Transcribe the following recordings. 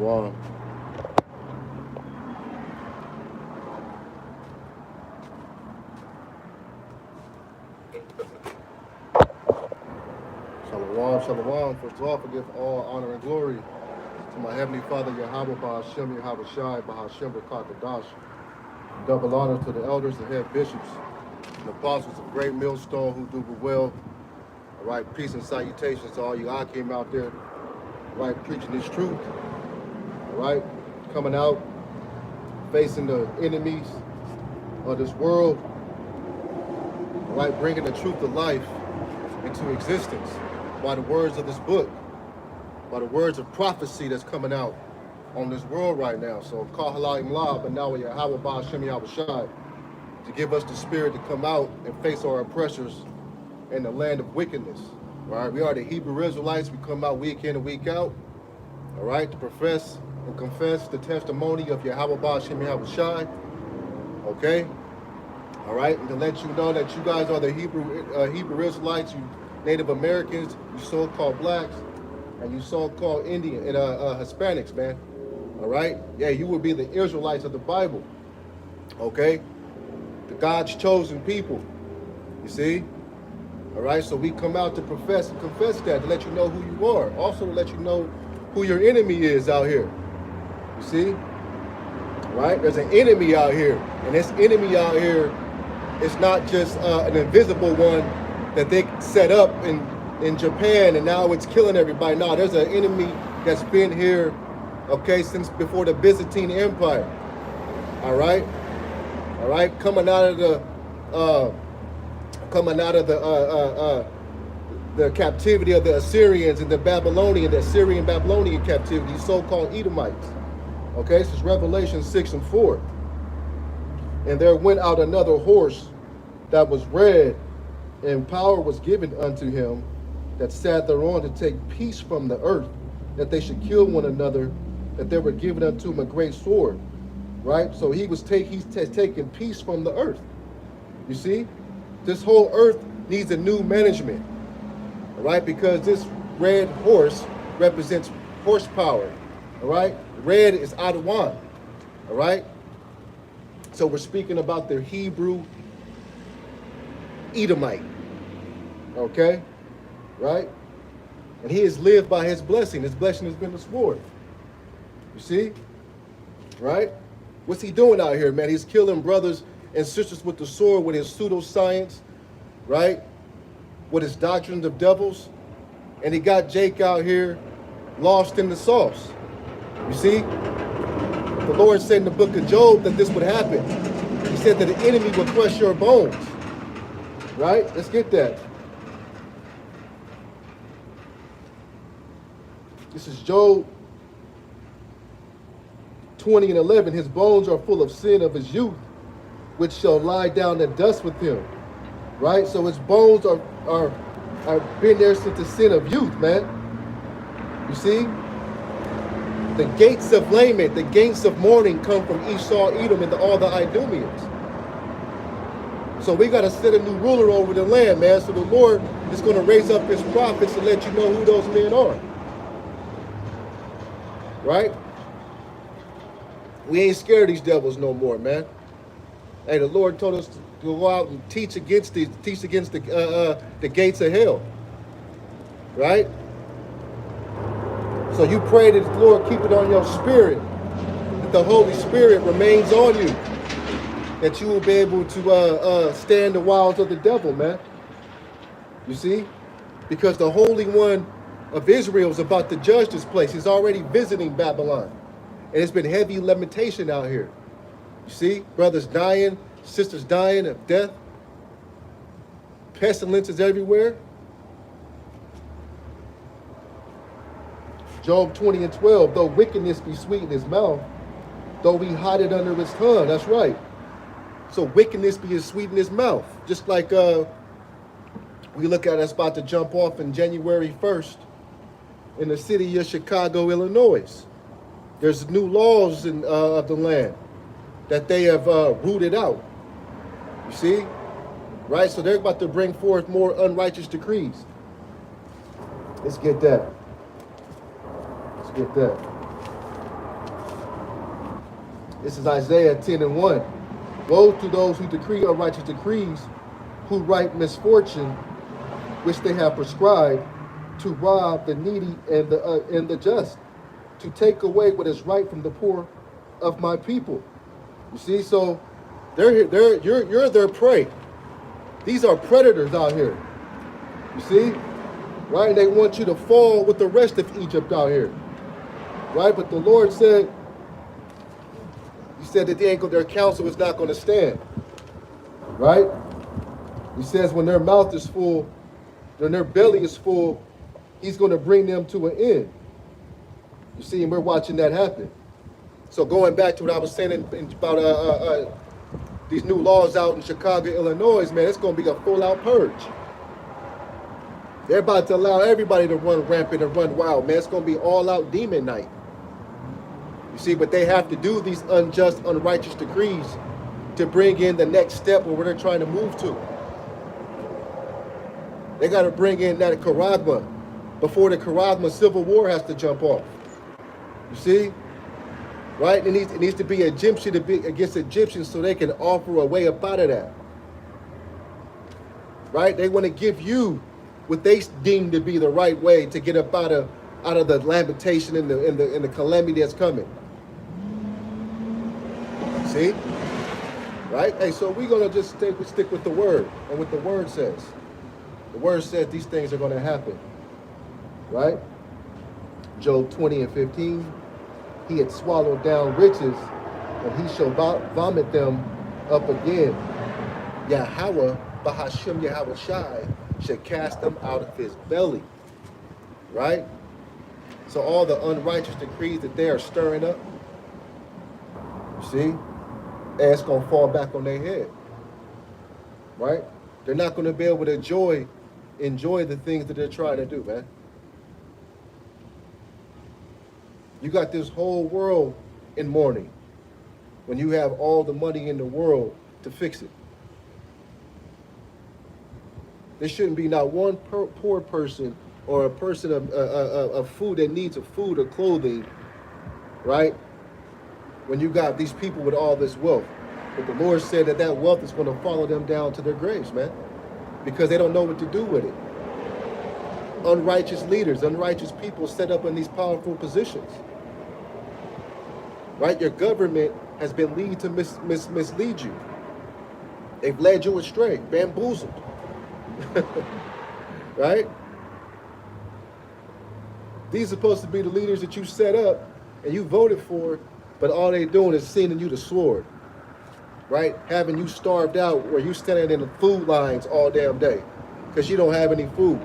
Shalom. Shalom, shalom. First of all, forgive all honor and glory to my Heavenly Father, Yahweh, Bahashem, Yahweh Shai, Bahashem, Rakakadash. Double honor to the elders, the head bishops, and apostles of Great Millstone who do well. All right, peace and salutations to all you Akim out there, all right, preaching this truth. All right, coming out, facing the enemies of this world. All right, bringing the truth of life into existence by the words of this book, by the words of prophecy that's coming out on this world right now. So, call Halayim La, but now we are Yahweh Ba'ashem Yahweh Shai, to give us the spirit to come out and face our oppressors in the land of wickedness. All right, we are the Hebrew Israelites. We come out week in and week out, all right, to profess and confess the testimony of Yahweh Ba'ashem Yahweh Shai, okay? All right, and to let you know that you guys are the Hebrew Israelites, you Native Americans, you so-called blacks, and you so-called Indian and Hispanics, man. All right, yeah, you would be the Israelites of the Bible, okay? The God's chosen people, you see? All right, so we come out to profess and confess that, to let you know who you are, also to let you know who your enemy is out here, you see? All right, there's an enemy out here, and this enemy out here is not just an invisible one that they set up in Japan and now it's killing everybody. No, there's an enemy that's been here, okay, since before the Byzantine Empire. All right, coming out of the captivity of the Assyrians and the Assyrian Babylonian captivity, so-called Edomites. Okay, this is Revelation 6 and 4. And there went out another horse that was red, and power was given unto him that sat thereon to take peace from the earth, that they should kill one another, that they were given unto him a great sword. Right? So he's taking peace from the earth. You see? This whole earth needs a new management. All right? Because this red horse represents horsepower. All right? Red is AZAN. All right? So we're speaking about the Hebrew Edomite. Okay? Right? And he has lived by his blessing. His blessing has been the sword. You see? Right? What's he doing out here, man? He's killing brothers and sisters with the sword, with his pseudoscience, right? With his doctrines of devils. And he got Jake out here lost in the sauce. You see? The Lord said in the book of Job that this would happen. He said that the enemy would crush your bones. Right? Let's get that. This is Job 20 and 11. His bones are full of sin of his youth, which shall lie down in dust with him. Right? So his bones are been there since the sin of youth, man. You see? The gates of lament, the gates of mourning come from Esau, Edom, and all the Idumeans. So we got to set a new ruler over the land, man. So the Lord is going to raise up his prophets to let you know who those men are. Right? We ain't scared of these devils no more, man. Hey, the Lord told us to go out and teach against the gates of hell. Right? So you pray that the Lord keep it on your spirit, that the Holy Spirit remains on you, that you will be able to stand the wiles of the devil, man. You see? Because the Holy One of Israel is about to judge this place. He's already visiting Babylon. And it's been heavy lamentation out here. You see? Brothers dying, sisters dying of death. Pestilences everywhere. Job 20 and 12, though wickedness be sweet in his mouth, though we hide it under his tongue. That's right. So wickedness be sweet in his mouth. Just like we look at us about to jump off in January 1st in the city of Chicago, Illinois. There's new laws of the land that they have rooted out. You see? Right? So they're about to bring forth more unrighteous decrees. Let's get that. Let's get that. This is Isaiah 10:1. Woe to those who decree unrighteous decrees, who write misfortune, which they have prescribed, to rob the needy and the just, to take away what is right from the poor of my people. You see, so you're their prey. These are predators out here. You see, right? They want you to fall with the rest of Egypt out here, right? But the Lord said, He said that their counsel is not going to stand, right? He says when their mouth is full, when their belly is full, He's going to bring them to an end. You see, and we're watching that happen. So going back to what I was saying about these new laws out in Chicago, Illinois, man, it's going to be a full-out purge. They're about to allow everybody to run rampant and run wild, man. It's going to be all-out demon night. You see, but they have to do these unjust, unrighteous decrees to bring in the next step where they're trying to move to. They got to bring in that charagma before the charagma civil war has to jump off. You see? Right? It needs to be Egyptian to be against Egyptians so they can offer a way up out of that. Right? They want to give you what they deem to be the right way to get up out of the lamentation and the calamity that's coming. See? Right? Hey, so we're gonna just stick with the word and what the word says. The word says these things are gonna happen. Right? Job 20:15. He had swallowed down riches, and he shall vomit them up again. Yahweh, Bahashem Yahweh Shai, shall cast them out of his belly. Right? So all the unrighteous decrees that they are stirring up, you see, and it's going to fall back on their head. Right? They're not going to be able to enjoy the things that they're trying to do, man. You got this whole world in mourning when you have all the money in the world to fix it. There shouldn't be not one poor person or a person of food that needs a food or clothing, right? When you got these people with all this wealth. But the Lord said that wealth is going to follow them down to their graves, man, because they don't know what to do with it. Unrighteous leaders, unrighteous people set up in these powerful positions. Right? Your government has been lead to mislead you. They've led you astray, bamboozled. Right? These are supposed to be the leaders that you set up and you voted for, but all they're doing is sending you the sword. Right? Having you starved out where you standing in the food lines all damn day because you don't have any food.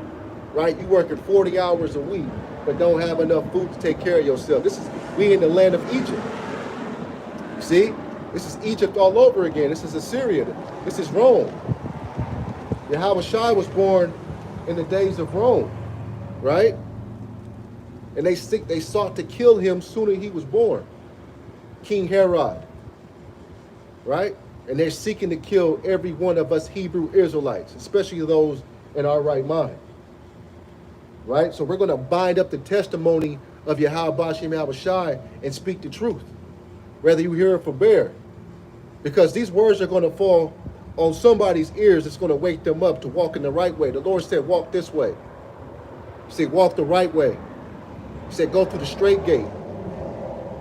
Right? You working 40 hours a week, but don't have enough food to take care of yourself. We in the land of Egypt. You see? This is Egypt all over again. This is Assyria. This is Rome. Yahweh Shai was born in the days of Rome, right? And they sought to kill him soon as he was born. King Herod, right? And they're seeking to kill every one of us Hebrew Israelites, especially those in our right mind. Right? So we're going to bind up the testimony of Yahweh Bashem Yahweh Shai and speak the truth, whether you hear it from bear. Because these words are going to fall on somebody's ears that's going to wake them up to walk in the right way. The Lord said, walk this way. He said, walk the right way. He said, go through the straight gate.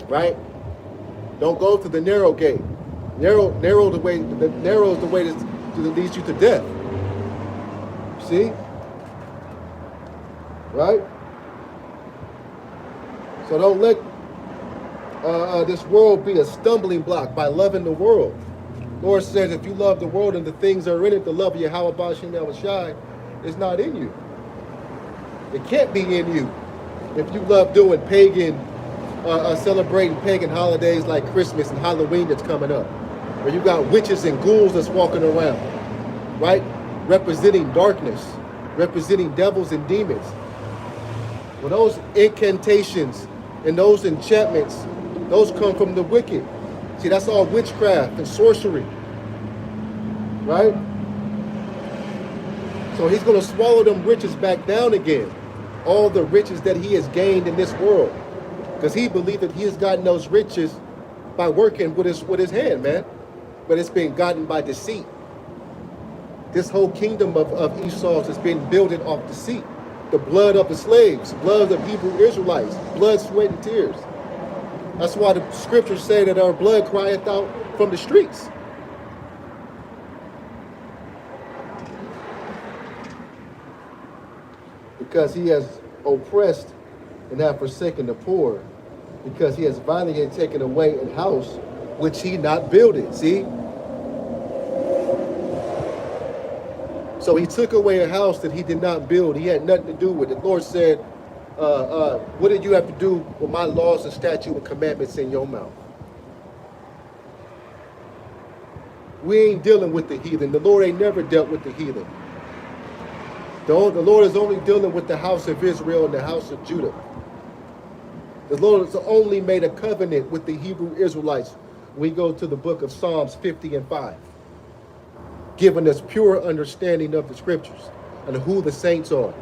Right? Don't go through the narrow gate. Narrow is the way that leads you to death. See? Right? So don't let this world be a stumbling block by loving the world. Lord says if you love the world and the things that are in it, the love of Yahweh Bashem Yahweh Shai is not in you. It can't be in you if you love doing celebrating pagan holidays like Christmas and Halloween that's coming up. Where you got witches and ghouls that's walking around, right? Representing darkness, representing devils and demons. Well, those incantations and those enchantments, those come from the wicked. See, that's all witchcraft and sorcery, right? So he's going to swallow them riches back down again. All the riches that he has gained in this world. Because he believed that he has gotten those riches by working with his hand, man. But it's been gotten by deceit. This whole kingdom of Esau's has been building off deceit. The blood of the slaves, blood of Hebrew Israelites, blood, sweat, and tears. That's why the scriptures say that our blood crieth out from the streets. Because he has oppressed and have forsaken the poor, because he has violently taken away an house which he not builded. See? So he took away a house that he did not build. He had nothing to do with it. The Lord said, what did you have to do with my laws and statutes and commandments in your mouth? We ain't dealing with the heathen. The Lord ain't never dealt with the heathen. The Lord is only dealing with the house of Israel and the house of Judah. The Lord has only made a covenant with the Hebrew Israelites. We go to the book of Psalms 50 and 5, giving us pure understanding of the scriptures and who the saints are.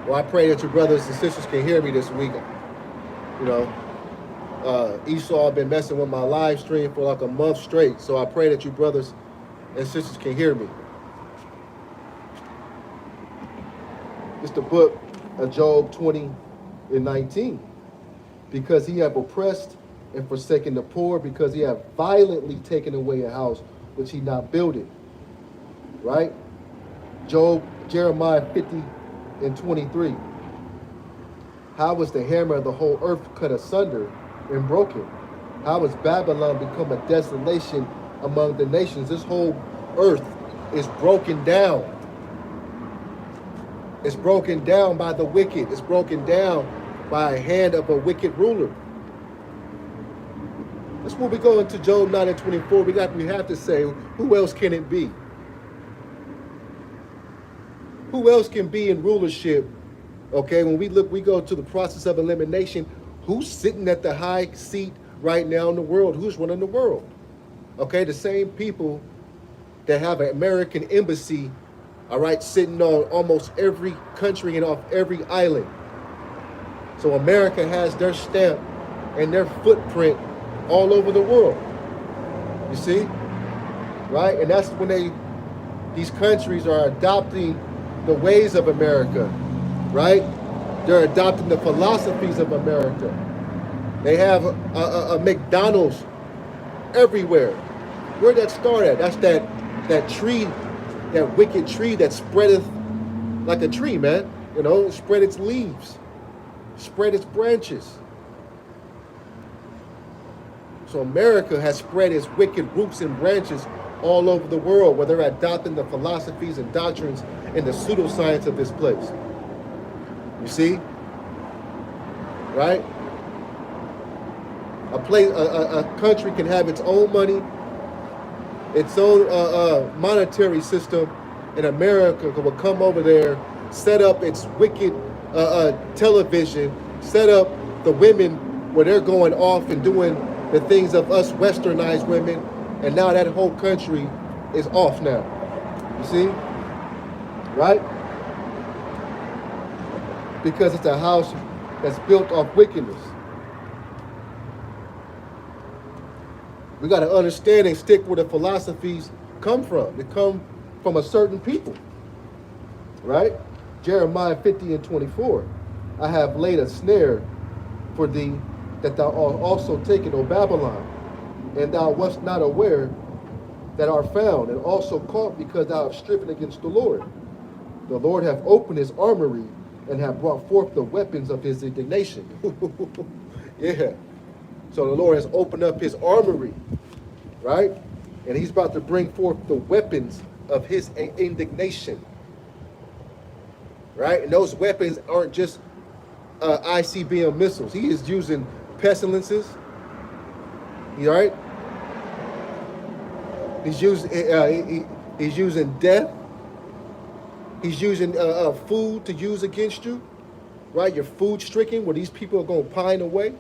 Well, I pray that your brothers and sisters can hear me this week. You know, Esau been messing with my live stream for like a month straight, so I pray that you brothers and sisters can hear me. It's the book of Job 20 and 19. Because he have oppressed and forsaken the poor, because he have violently taken away a house which he not builded. Right? Jeremiah 50 and 23. How was the hammer of the whole earth cut asunder and broken? How has Babylon become a desolation among the nations? This whole earth is broken down. It's broken down by the wicked. It's broken down by a hand of a wicked ruler. That's when we go into Job 9 and 24. We have to say, who else can it be? Who else can be in rulership? Okay, when we go to the process of elimination, who's sitting at the high seat right now in the world? Who's running the world? Okay, the same people that have an American embassy, all right, sitting on almost every country and off every island. So America has their stamp and their footprint all over the world. You see? Right? And that's when these countries are adopting the ways of America, right? They're adopting the philosophies of America. They have a McDonald's everywhere. Where'd that start at? That's that tree, that wicked tree that spreadeth like a tree, man. You know, spread its leaves, spread its branches. So America has spread its wicked roots and branches all over the world, where they're adopting the philosophies and doctrines and the pseudoscience of this place. You see? Right? A country can have its own money, its own monetary system, and America will come over there, set up its wicked television, set up the women where they're going off and doing the things of us westernized women, and now that whole country is off now. You see? Right? Because it's a house that's built off wickedness. We got to understand and stick where the philosophies come from. They come from a certain people. Right? Jeremiah 50 and 24. I have laid a snare for thee, that thou art also taken, O Babylon, and thou wast not aware, that are found, and also caught, because thou hast striven against the Lord. The Lord hath opened his armory, and hath brought forth the weapons of his indignation. Yeah. So the Lord has opened up his armory, right? And he's about to bring forth the weapons of his indignation, right? And those weapons aren't just ICBM missiles. He is using pestilences, right? He's using death. He's using food to use against you, right? You're food stricken, where these people are going to pine away.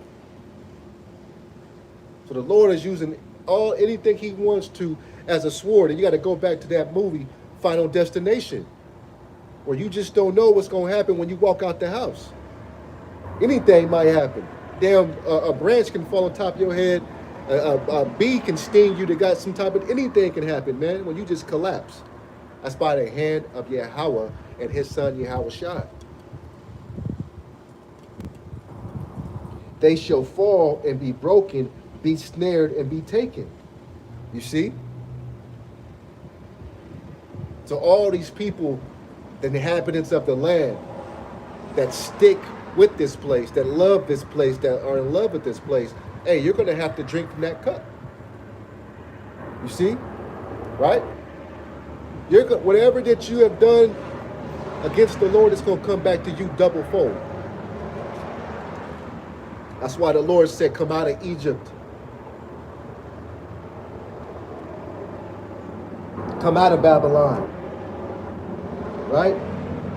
So the Lord is using anything he wants to as a sword. And you got to go back to that movie, Final Destination. where you just don't know what's going to happen when you walk out the house. Anything might happen. Damn, a branch can fall on top of your head. A bee can sting you. That got some type of, anything can happen, man, when you just collapse. That's by the hand of Yahweh and his son Yahweh Shai. They shall fall and be broken, be snared and be taken. You see? So all these people, the inhabitants of the land, that stick with this place, that love this place, that are in love with this place, hey, you're going to have to drink from that cup. You see? Right? Whatever that you have done against the Lord, it's going to come back to you double fold. That's why the Lord said, come out of Egypt. Come out of Babylon. Right?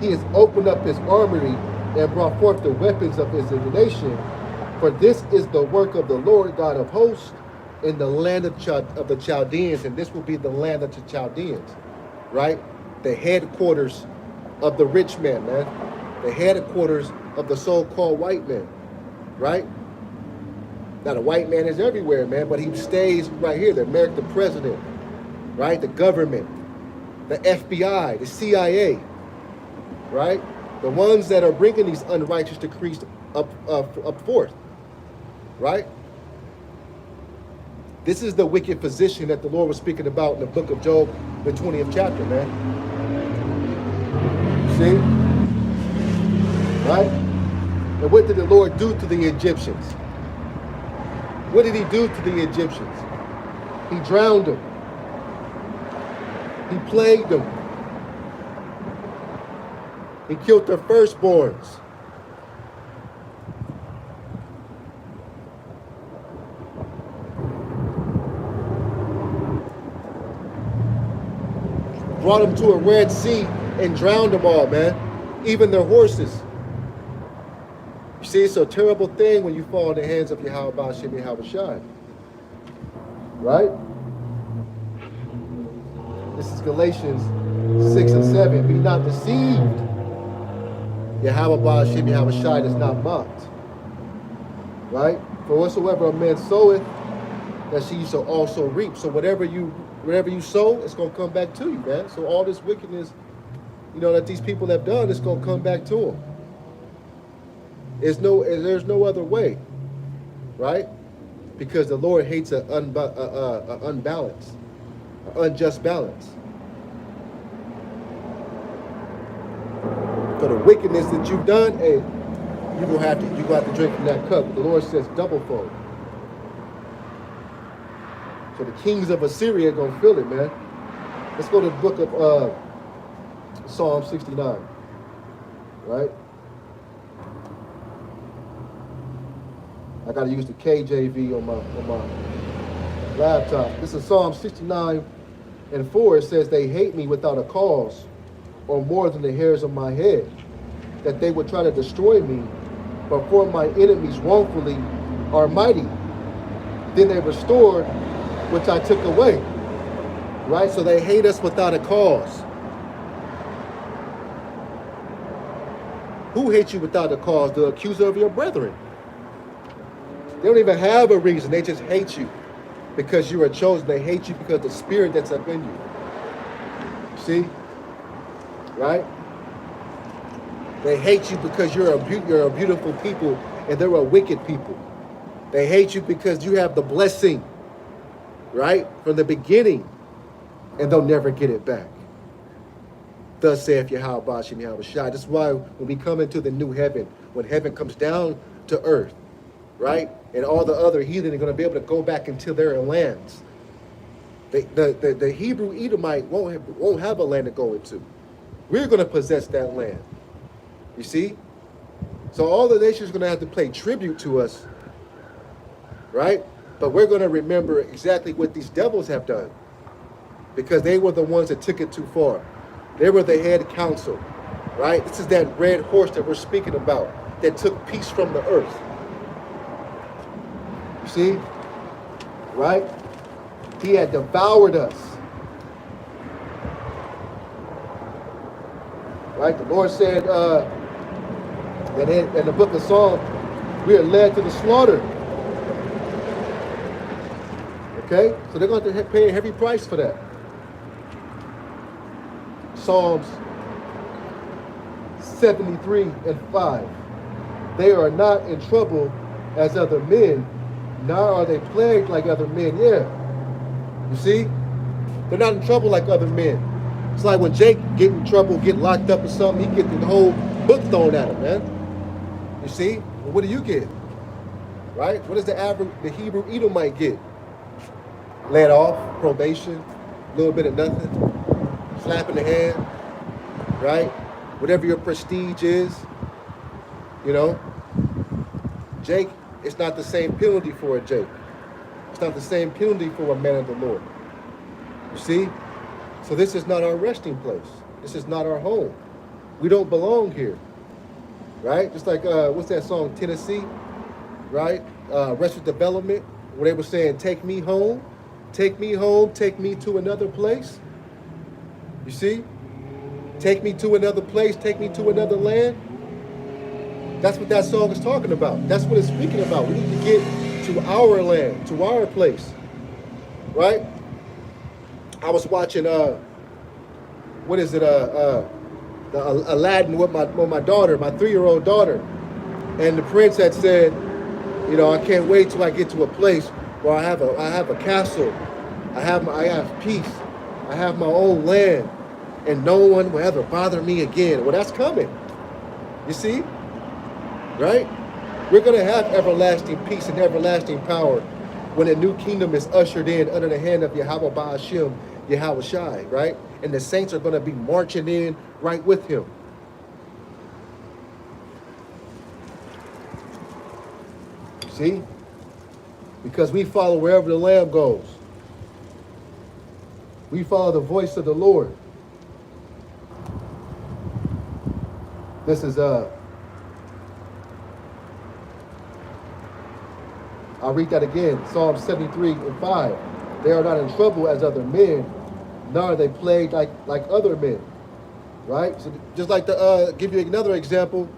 He has opened up his armory and brought forth the weapons of his indignation. For this is the work of the Lord God of hosts in the land of the Chaldeans. And this will be the land of the Chaldeans. Right? The headquarters of the rich man, man. The headquarters of the so-called white man. Right? Now, the white man is everywhere, man, but he stays right here. The American president, right? The government, the FBI, the CIA, right? The ones that are bringing these unrighteous decrees up forth, right? This is the wicked position that the Lord was speaking about in the book of Job, the 20th chapter, man. See? Right? And what did the Lord do to the Egyptians? What did he do to the Egyptians? He drowned them. He plagued them. He killed their firstborns. Brought them to a Red Sea and drowned them all, man. Even their horses. You see, it's a terrible thing when you fall in the hands of Yahweh Ba'ashem Yahweh Shai. Right? This is Galatians 6 and 7. Be not deceived. Yahweh Ba'ashem Yahweh Shai is not mocked. Right? For whatsoever a man soweth, that she shall also reap. So whatever you sow, it's going to come back to you, man. So all this wickedness, that these people have done, it's going to come back to them. There's no other way, right? Because the Lord hates an unbalance, an unjust balance. For the wickedness that you've done, hey, you're gonna have to drink from that cup. The Lord says double fold. So the kings of Assyria are gonna feel it, man. Let's go to the book of Psalm 69, right? I got to use the KJV on my laptop. This is Psalm 69 and 4. It says, they hate me without a cause, or more than the hairs of my head, that they would try to destroy me, but for my enemies wrongfully are mighty. Then they restored, which I took away. Right? So they hate us without a cause. Who hates you without a cause? The accuser of your brethren. They don't even have a reason. They just hate you because you are chosen. They hate you because of the spirit that's up in you. See? Right? They hate you because you're a beautiful people and they're a wicked people. They hate you because you have the blessing, right, from the beginning, and they'll never get it back. Thus saith Yahweh Ba'ashem Yahweh Shai. That's why when we come into the new heaven, when heaven comes down to earth, right, and all the other heathen are going to be able to go back into their lands. The Hebrew Edomite won't have a land to go into. We're going to possess that land. You see? So all the nations are going to have to pay tribute to us, right? But we're going to remember exactly what these devils have done, because they were the ones that took it too far. They were the head council, right? This is that red horse that we're speaking about that took peace from the earth. You see? Right? He had devoured us. Right? The Lord said that in the book of Psalms, we are led to the slaughter. Okay? So they're going to have to pay a heavy price for that. Psalms 73 and 5. They are not in trouble as other men, nor are they plagued like other men. Yeah. You see? They're not in trouble like other men. It's like when Jake get in trouble, get locked up or something, he get the whole book thrown at him, man. You see? Well, what do you get? Right? What does the Hebrew Edomite get? Let off, probation, a little bit of nothing, slap in the hand, right? Whatever your prestige is, you know. Jake, it's not the same penalty for a Jake. It's not the same penalty for a man of the Lord. You see? So this is not our resting place. This is not our home. We don't belong here, right? Just like, what's that song, Tennessee, right? Arrested Development, where they were saying, take me home, take me home, take me to another place. You see? Take me to another place, take me to another land. That's what that song is talking about. That's what it's speaking about. We need to get to our land, to our place, right? I was watching, what is it, the Aladdin with my daughter, my 3-year-old daughter. And the prince had said, you know, I can't wait till I get to a place where I have a castle. I have peace. I have my own land. And no one will ever bother me again. Well, that's coming. You see? Right? We're going to have everlasting peace and everlasting power when a new kingdom is ushered in under the hand of Yahweh Ba'ashem, Yahweh Shai, right? And the saints are going to be marching in right with him. See? Because we follow wherever the Lamb goes. We follow the voice of the Lord. This is I'll read that again. Psalm 73 and 5. They are not in trouble as other men, nor are they plagued like other men. Right? So just like to give you another example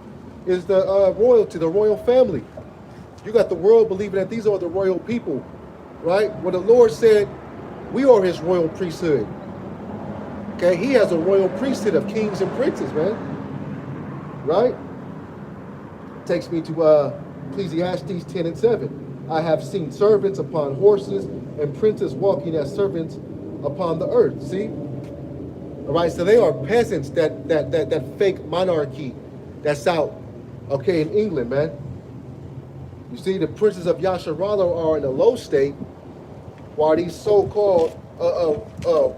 is the royalty, the royal family. You got the world believing that these are the royal people, right? When the Lord said, we are his royal priesthood. Okay, he has a royal priesthood of kings and princes, man. Right? Takes me to Ecclesiastes 10 and 7. I have seen servants upon horses and princes walking as servants upon the earth. See? All right, so they are peasants, that fake monarchy that's out, okay, in England, man. You see, the princes of Yasharala are in a low state, while these so-called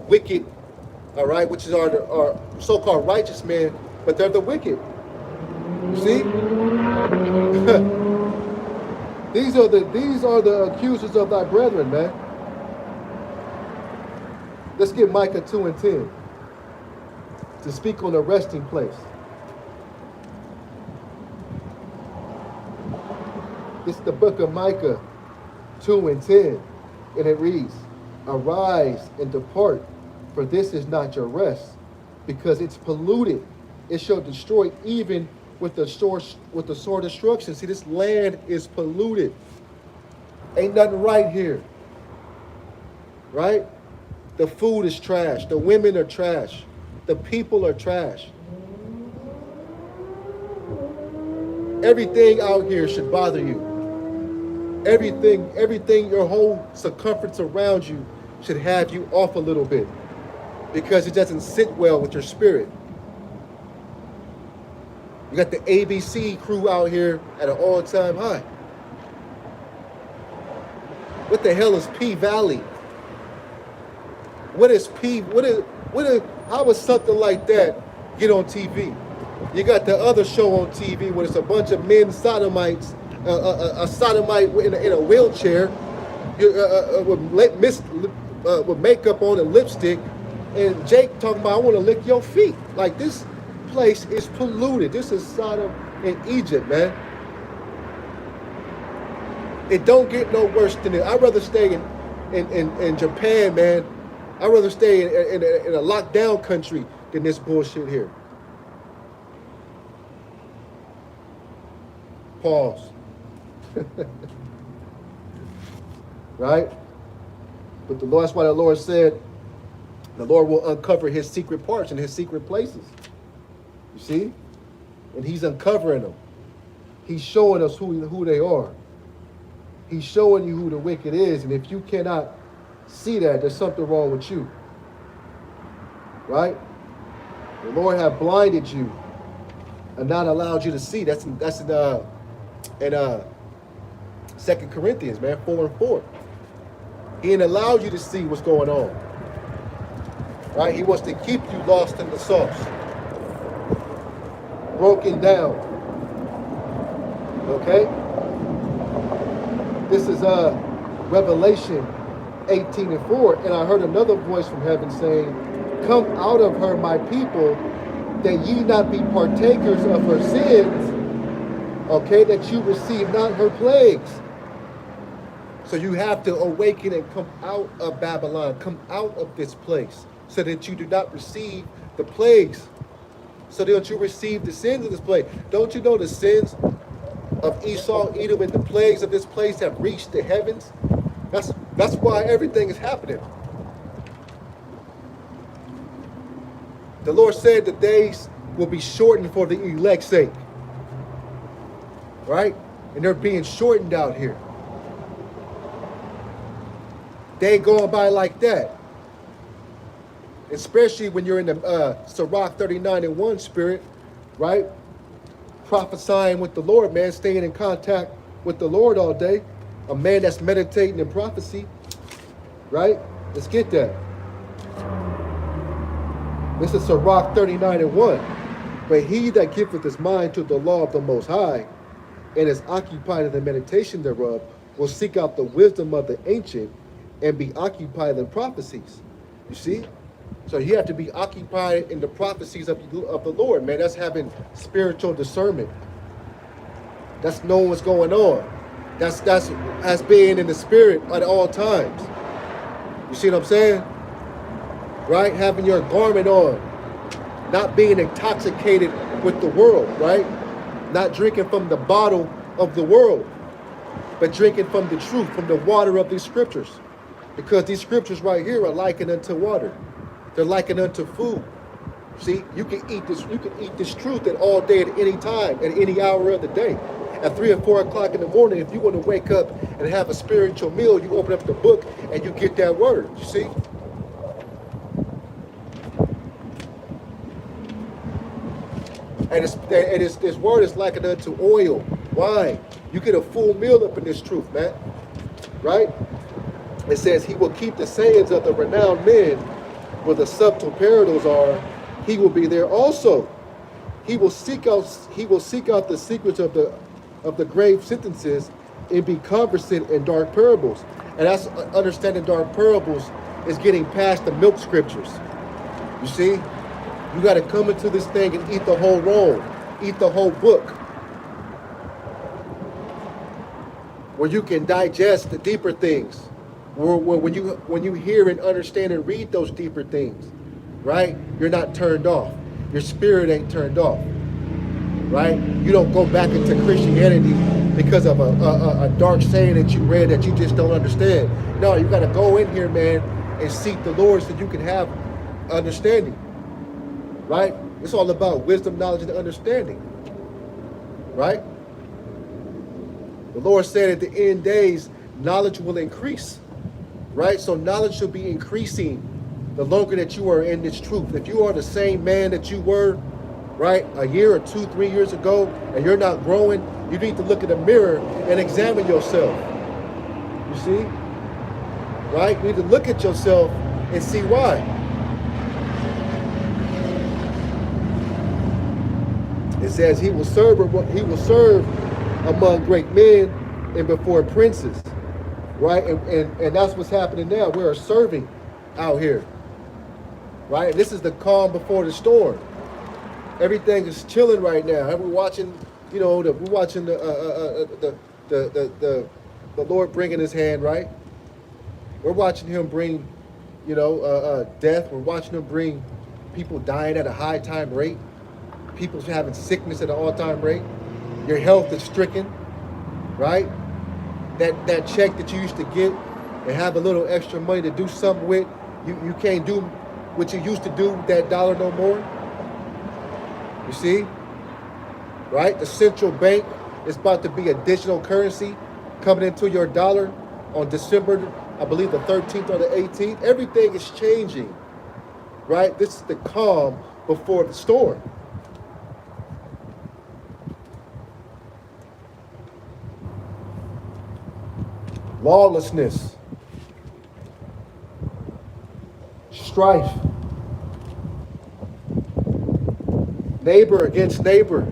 wicked, all right, which is our so-called righteous men, but they're the wicked. You see? These are the accusers of thy brethren, man. Let's get Micah 2 and 10 to speak on the resting place. This is the book of Micah 2 and 10, and it reads, arise and depart, for this is not your rest, because it's polluted. It shall destroy even with the sword destruction. See, this land is polluted. Ain't nothing right here. Right? The food is trash. The women are trash. The people are trash. Everything out here should bother you. Everything, your whole circumference around you should have you off a little bit, because it doesn't sit well with your spirit. You got the ABC crew out here at an all-time high. What the hell is P Valley? How would something like that get on TV? You got the other show on TV where it's a bunch of men sodomites, a sodomite in a wheelchair, with makeup on and lipstick, and Jake talking about, I want to lick your feet. Like, this place is polluted. This is Sodom in Egypt, man. It don't get no worse than it. I'd rather stay in Japan, man. I'd rather stay in a lockdown country than this bullshit here. Pause. Right? But the Lord, that's why the Lord said, the Lord will uncover his secret parts and his secret places. You see? And he's uncovering them. He's showing us who they are. He's showing you who the wicked is. And if you cannot see that, there's something wrong with you. Right? The Lord have blinded you and not allowed you to see. That's in 2 Corinthians, man, 4:4. He didn't allow you to see what's going on. Right? He wants to keep you lost in the sauce. Broken down. Okay? This is Revelation 18:4. And I heard another voice from heaven saying, "Come out of her, my people, that ye not be partakers of her sins, okay, that you receive not her plagues." So you have to awaken and come out of Babylon, come out of this place, so that you do not receive the plagues, so that you receive the sins of this place. Don't you know the sins of Esau, Edom, and the plagues of this place have reached the heavens? That's why everything is happening. The Lord said the days will be shortened for the elect's sake. Right? And they're being shortened out here. They ain't going by like that. Especially when you're in the Sirach 39:1 spirit, right? Prophesying with the Lord, man, staying in contact with the Lord all day. A man that's meditating in prophecy, right? Let's get that. This is Sirach 39:1. But he that giveth his mind to the law of the Most High, and is occupied in the meditation thereof, will seek out the wisdom of the ancient, and be occupied in prophecies. You see? So you have to be occupied in the prophecies of the Lord, man. That's having spiritual discernment. That's knowing what's going on. That's as being in the spirit at all times. You see what I'm saying? Right? Having your garment on. Not being intoxicated with the world, right? Not drinking from the bottle of the world, but drinking from the truth, from the water of these scriptures. Because these scriptures right here are likened unto water. They're likened unto food. See, you can eat this truth at all day, at any time, at any hour of the day. At 3 or 4 o'clock in the morning, if you want to wake up and have a spiritual meal, you open up the book and you get that word. You see? And this word is likened unto oil, wine. You get a full meal up in this truth, man. Right? It says, he will keep the sayings of the renowned men where the subtle parables are. He will be there also. He will seek out the secrets of the grave sentences and be conversant in dark parables. And that's understanding dark parables is getting past the milk scriptures. You see? You got to come into this thing and eat the whole roll, eat the whole book, where you can digest the deeper things, where when you hear and understand and read those deeper things, right? You're not turned off. Your spirit ain't turned off, right? You don't go back into Christianity because of a dark saying that you read that you just don't understand. No, you got to go in here, man, and seek the Lord so you can have understanding. Right? It's all about wisdom, knowledge, and understanding. Right? The Lord said at the end days, knowledge will increase. Right? So knowledge should be increasing the longer that you are in this truth. If you are the same man that you were, right, a year or 2, 3 years ago, and you're not growing, you need to look in the mirror and examine yourself. You see? Right? You need to look at yourself and see why. It says he will serve among great men and before princes, right? And that's what's happening now. We're serving out here, right? And this is the calm before the storm. Everything is chilling right now. And we're watching, the Lord bringing His hand, right? We're watching Him bring, death. We're watching Him bring people dying at a high time rate. People having sickness at an all-time rate. Your health is stricken, right? That check that you used to get and have a little extra money to do something with, you can't do what you used to do with that dollar no more. You see? Right? The central bank is about to be a digital currency coming into your dollar on December, I believe the 13th or the 18th. Everything is changing, right? This is the calm before the storm. Lawlessness, strife, neighbor against neighbor.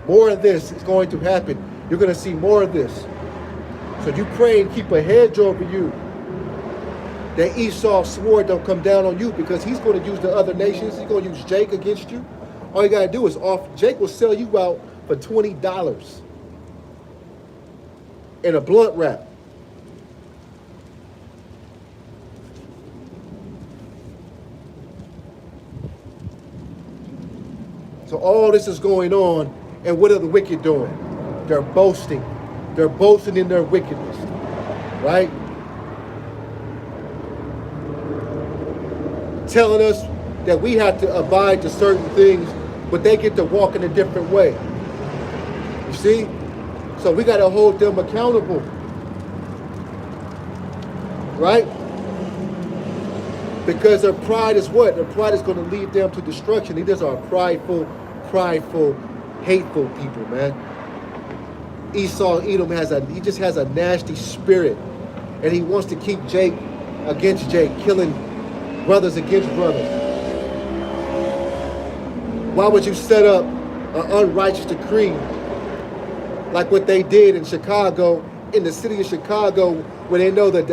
More of this is going to happen. You're going to see more of this. So you pray and keep a hedge over you, that Esaus Sword don't come down on you, because he's going to use the other nations. He's going to use Jake against you. All you got to do is Jake will sell you out for $20 in a blunt wrap. So all this is going on, and what are the wicked doing? They're boasting. They're boasting in their wickedness, right? Telling us that we have to abide to certain things, but they get to walk in a different way. You see? So we got to hold them accountable, right? Because their pride is what? Their pride is going to lead them to destruction. These are prideful, hateful people, man. Esau, Edom, he just has a nasty spirit, and he wants to keep Jake against Jake, killing brothers against brothers. Why would you set up an unrighteous decree like what they did in Chicago, in the city of Chicago, when they know that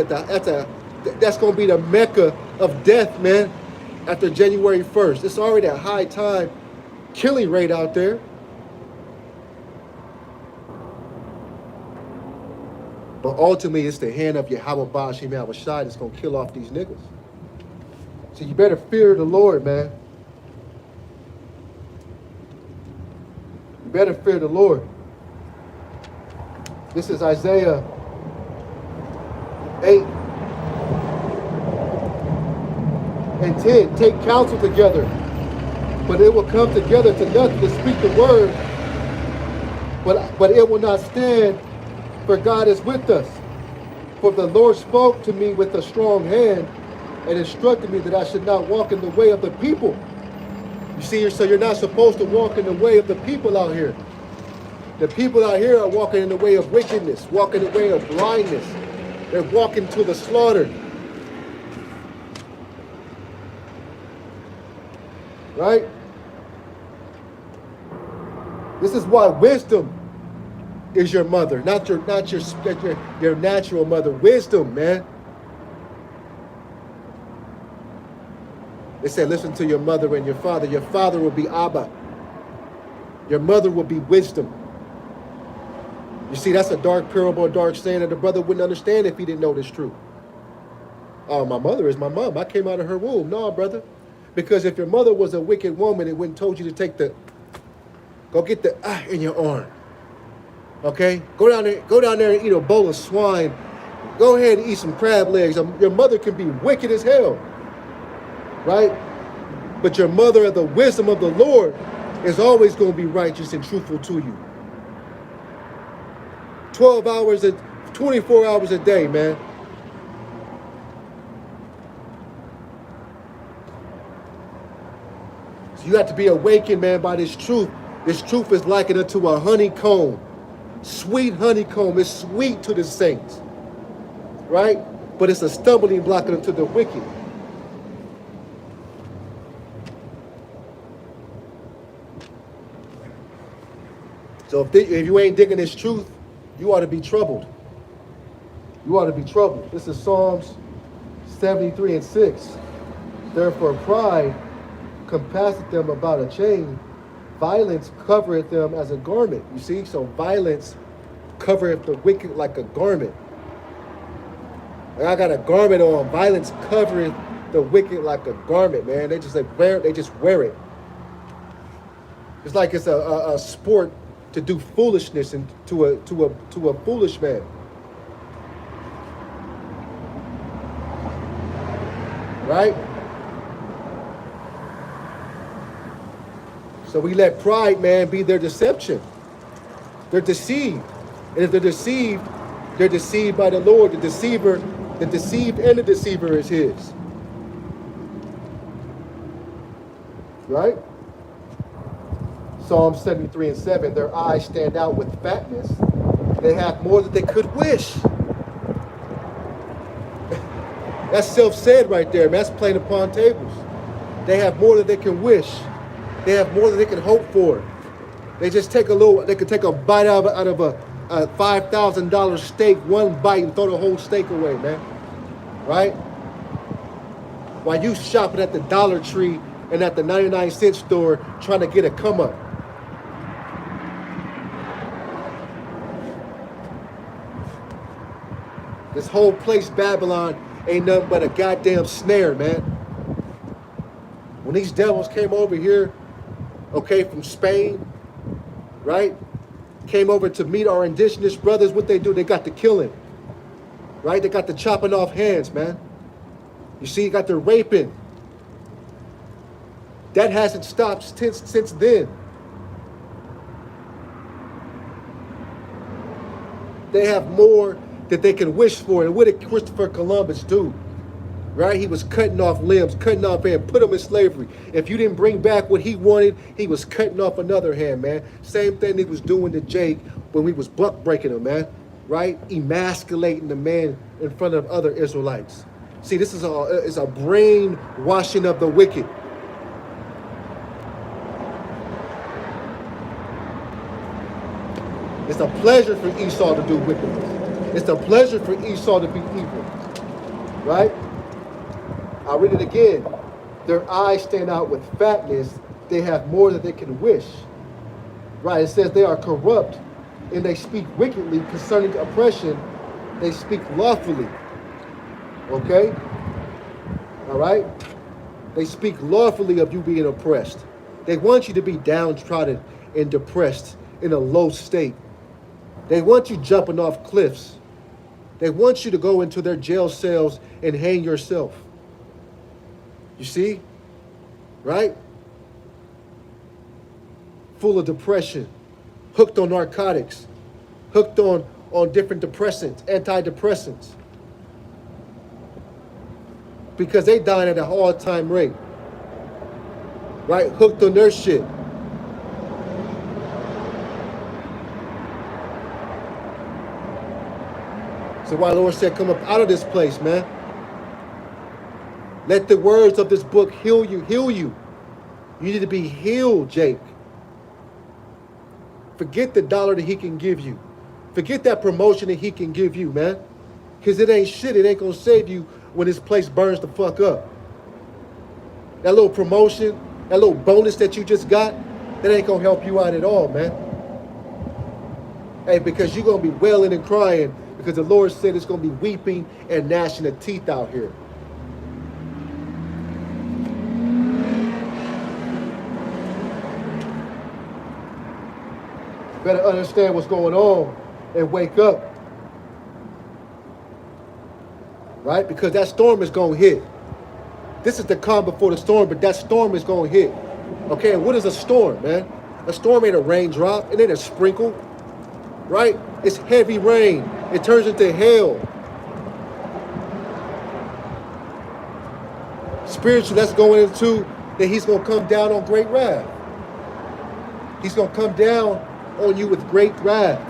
that's going to be the mecca of death, man, after January 1st. It's already a high time killing rate out there. But ultimately, it's the hand of Yahweh Ba'ashem Yahushai that's going to kill off these niggas. So you better fear the Lord, man. You better fear the Lord. This is Isaiah 8 and 10. Take counsel together, but it will come together to nothing to speak the word, but it will not stand, for God is with us. For the Lord spoke to me with a strong hand and instructed me that I should not walk in the way of the people. You see, so you're not supposed to walk in the way of the people out here. The people out here are walking in the way of wickedness, walking in the way of blindness. They're walking to the slaughter. Right? This is why wisdom is your mother, not your natural mother. Wisdom, man. They said, listen to your mother and your father. Your father will be Abba. Your mother will be wisdom. You see, that's a dark parable, a dark saying that the brother wouldn't understand if he didn't know this truth. Oh, my mother is my mom. I came out of her womb. No, brother. Because if your mother was a wicked woman, it wouldn't told you to take go get the in your arm. Okay? Go down there and eat a bowl of swine. Go ahead and eat some crab legs. Your mother can be wicked as hell. Right? But your mother, of the wisdom of the Lord, is always going to be righteous and truthful to you. 24 hours a day, man. So you have to be awakened, man, by this truth. This truth is likened unto a honeycomb. Sweet honeycomb. It's sweet to the saints. Right? But it's a stumbling block unto the wicked. So if you ain't digging this truth, you ought to be troubled. You ought to be troubled. This is Psalms 73 and 6. Therefore pride compasseth them about a chain. Violence covereth them as a garment. You see? So violence covereth the wicked like a garment. Like I got a garment on. Violence covereth the wicked like a garment, man. They just wear it. It's like it's a sport to do foolishness and to a foolish man. Right? So we let pride, man, be their deception. They're deceived. And if they're deceived by the Lord. The deceived and the deceiver is his. Right? Psalm 73:7, their eyes stand out with fatness. They have more than they could wish. That's self-said right there, man. That's playing upon tables. They have more than they can wish. They have more than they can hope for. They just take they could take a bite out of a $5,000 steak, one bite, and throw the whole steak away, man. Right? While you shopping at the Dollar Tree and at the 99-cent store trying to get a come up. This whole place, Babylon, ain't nothing but a goddamn snare, man. When these devils came over here, okay, from Spain, right? Came over to meet our indigenous brothers, what they do? They got the killing, right? They got the chopping off hands, man. You see, you got the raping. That hasn't stopped since then. They have more that they can wish for. And what did Christopher Columbus do? Right? He was cutting off limbs, cutting off hand, put them in slavery. If you didn't bring back what he wanted, he was cutting off another hand, man. Same thing he was doing to Jake when we was buck breaking him, man. Right? Emasculating the man in front of other Israelites. See, this is a brainwashing of the wicked. It's a pleasure for Esau to do wickedness. It's a pleasure for Esau to be evil. Right? I'll read it again. Their eyes stand out with fatness. They have more than they can wish. Right? It says they are corrupt and they speak wickedly concerning oppression. They speak lawfully. Okay? All right? They speak lawfully of you being oppressed. They want you to be downtrodden and depressed in a low state. They want you jumping off cliffs. They want you to go into their jail cells and hang yourself. You see? Right? Full of depression. Hooked on narcotics. Hooked on different depressants, antidepressants. Because they dying at an all-time rate. Right? Hooked on their shit. So why the Lord said, come up out of this place, man. Let the words of this book heal you, heal you. You need to be healed, Jake. Forget the dollar that he can give you. Forget that promotion that he can give you, man. Because it ain't shit. It ain't going to save you when this place burns the fuck up. That little promotion, that little bonus that you just got, that ain't going to help you out at all, man. Hey, because you're going to be wailing and crying because the Lord said it's going to be weeping and gnashing of teeth out here. Better understand what's going on and wake up. Right? Because that storm is going to hit. This is the calm before the storm, but that storm is going to hit. Okay, and what is a storm, man? A storm ain't a raindrop. It ain't a sprinkle. Right? It's heavy rain. It turns into hail. Spiritually, that's going into that he's going to come down on great wrath. He's going to come down on you with great wrath.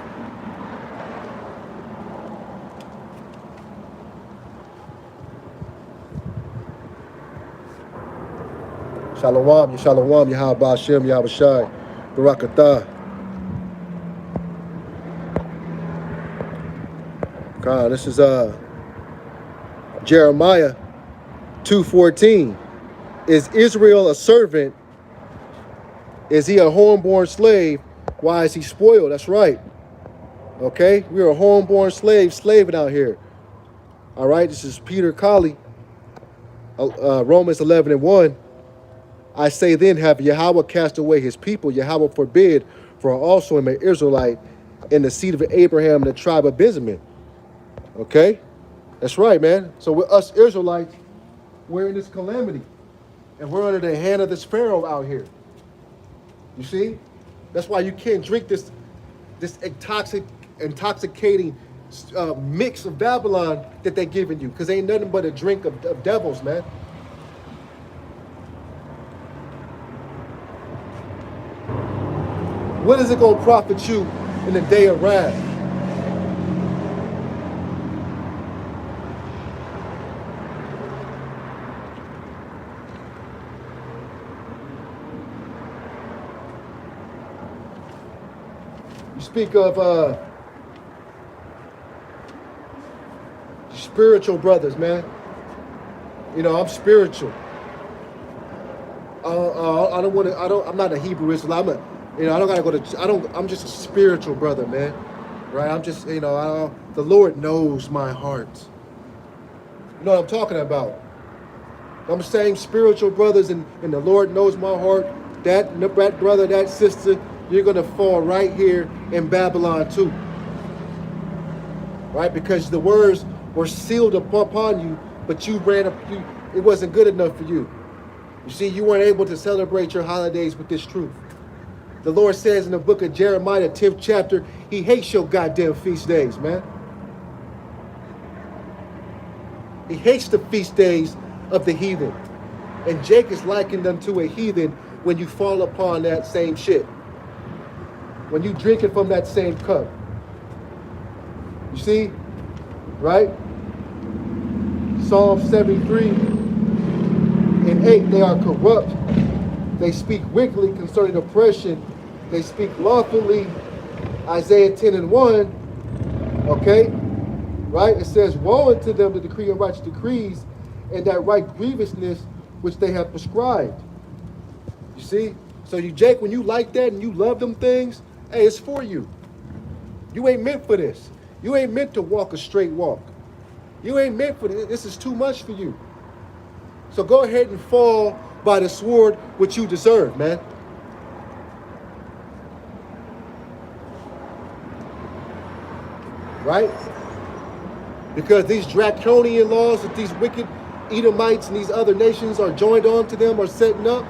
Shalom, Shalom, Yahweh Hashem, Yahweh Shai, Barakatah. God, this is Jeremiah 2:14. Is Israel a servant? Is he a homeborn slave? Why is he spoiled? That's right. Okay, we're a homeborn slave, slaving out here. All right, this is Peter Colley, Romans 11:1. I say then, have Yahweh cast away his people? Yahweh forbid, for I also am an Israelite in the seed of Abraham and the tribe of Benjamin. Okay? That's right, man. So with us Israelites, we're in this calamity. And we're under the hand of this Pharaoh out here. You see? That's why you can't drink this intoxicating mix of Babylon that they're giving you. Because ain't nothing but a drink of devils, man. What is it going to profit you in the day of wrath? You speak of spiritual brothers, man. You know, I'm spiritual. I don't want to. I'm not a Hebrew Israelite. I don't gotta go to. I'm just a spiritual brother, man. Right? I'm just, the Lord knows my heart. You know what I'm talking about? I'm saying spiritual brothers, and the Lord knows my heart. That brother, that sister, you're gonna fall right here in Babylon too. Right? Because the words were sealed upon you, but you ran up. It wasn't good enough for you. You see, you weren't able to celebrate your holidays with this truth. The Lord says in the book of Jeremiah, 10th chapter, he hates your goddamn feast days, man. He hates the feast days of the heathen. And Jake is likened unto a heathen when you fall upon that same shit. When you drink it from that same cup. You see? Right? Psalm 73 and 8, they are corrupt. They speak wickedly concerning oppression. They speak lawfully. Isaiah 10 and 1. Okay? Right? It says, woe unto them that decree unrighteous decrees, and that right grievousness which they have prescribed. You see? So you, Jake, when you like that and you love them things, hey, it's for you. You ain't meant for this. You ain't meant to walk a straight walk. You ain't meant for this. This is too much for you. So go ahead and fall by the sword which you deserve, man. Right? Because these draconian laws that these wicked Edomites and these other nations are joined on to them, are setting up,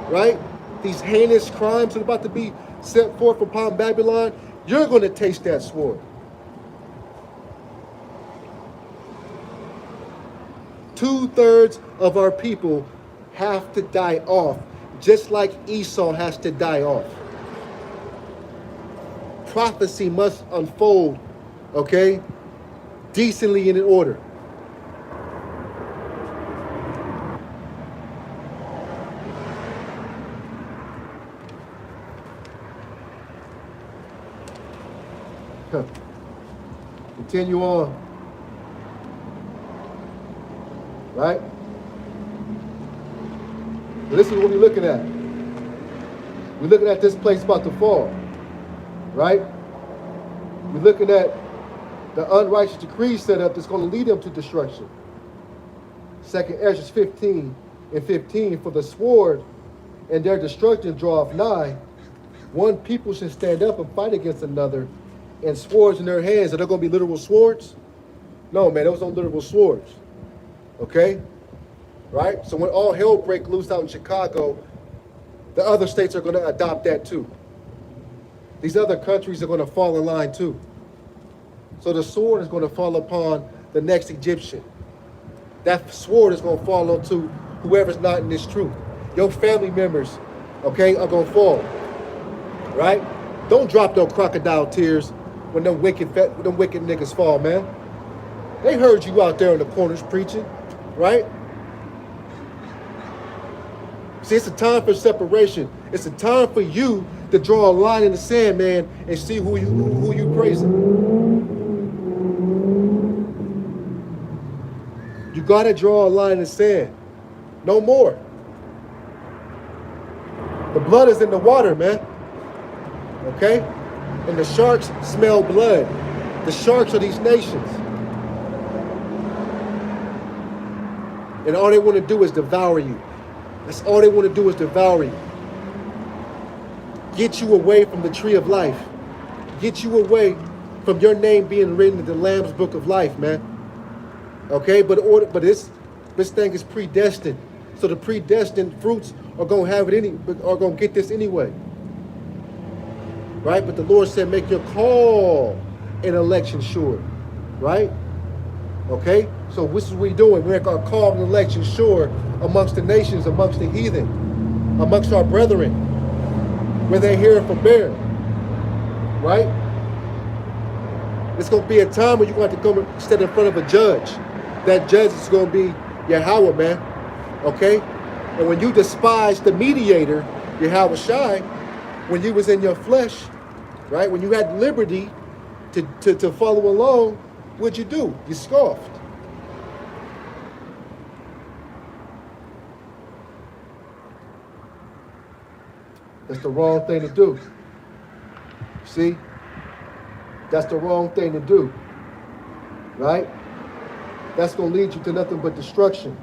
right? These heinous crimes that are about to be set forth upon Babylon, you're going to taste that sword. Two-thirds of our people have to die off, just like Esau has to die off. Prophecy must unfold, okay, decently and in order. Continue on. Right? So this is what we're looking at. We're looking at this place about to fall. Right? We're looking at the unrighteous decree set up that's going to lead them to destruction. 2nd Ezra 15 and 15, for the sword and their destruction draweth nigh. One people should stand up and fight against another, and swords in their hands. Are there going to be literal swords? No, man, those aren't literal swords. Okay? Right? So when all hell break loose out in Chicago, the other states are going to adopt that too. These other countries are going to fall in line too. So the sword is going to fall upon the next Egyptian. That sword is going to fall onto whoever's not in this truth. Your family members, okay, are going to fall. Right? Don't drop no crocodile tears when them wicked niggas fall, man. They heard you out there in the corners preaching, right? See, it's a time for separation. It's a time for you to draw a line in the sand, man, and see who you praising. You gotta draw a line in the sand. No more. The blood is in the water, man. Okay? And the sharks smell blood. The sharks are these nations. And all they want to do is devour you. That's all they want to do is devour you. Get you away from the tree of life. Get you away from your name being written in the Lamb's book of life, man. Okay, but this thing is predestined. So the predestined fruits are gonna have it are gonna get this anyway. Right? But the Lord said, make your call and election sure. Right? Okay? So this is what we're doing. We make our call and election sure amongst the nations, amongst the heathen, amongst our brethren, where they hear and forbear. Right? It's going to be a time when you're going to have to come stand in front of a judge. That judge is going to be Yahweh, man. Okay? And when you despise the mediator, Yahweh Shai, when you was in your flesh, right? When you had liberty to follow along, what'd you do? You scoffed. That's the wrong thing to do. See? That's the wrong thing to do. Right? That's going to lead you to nothing but destruction.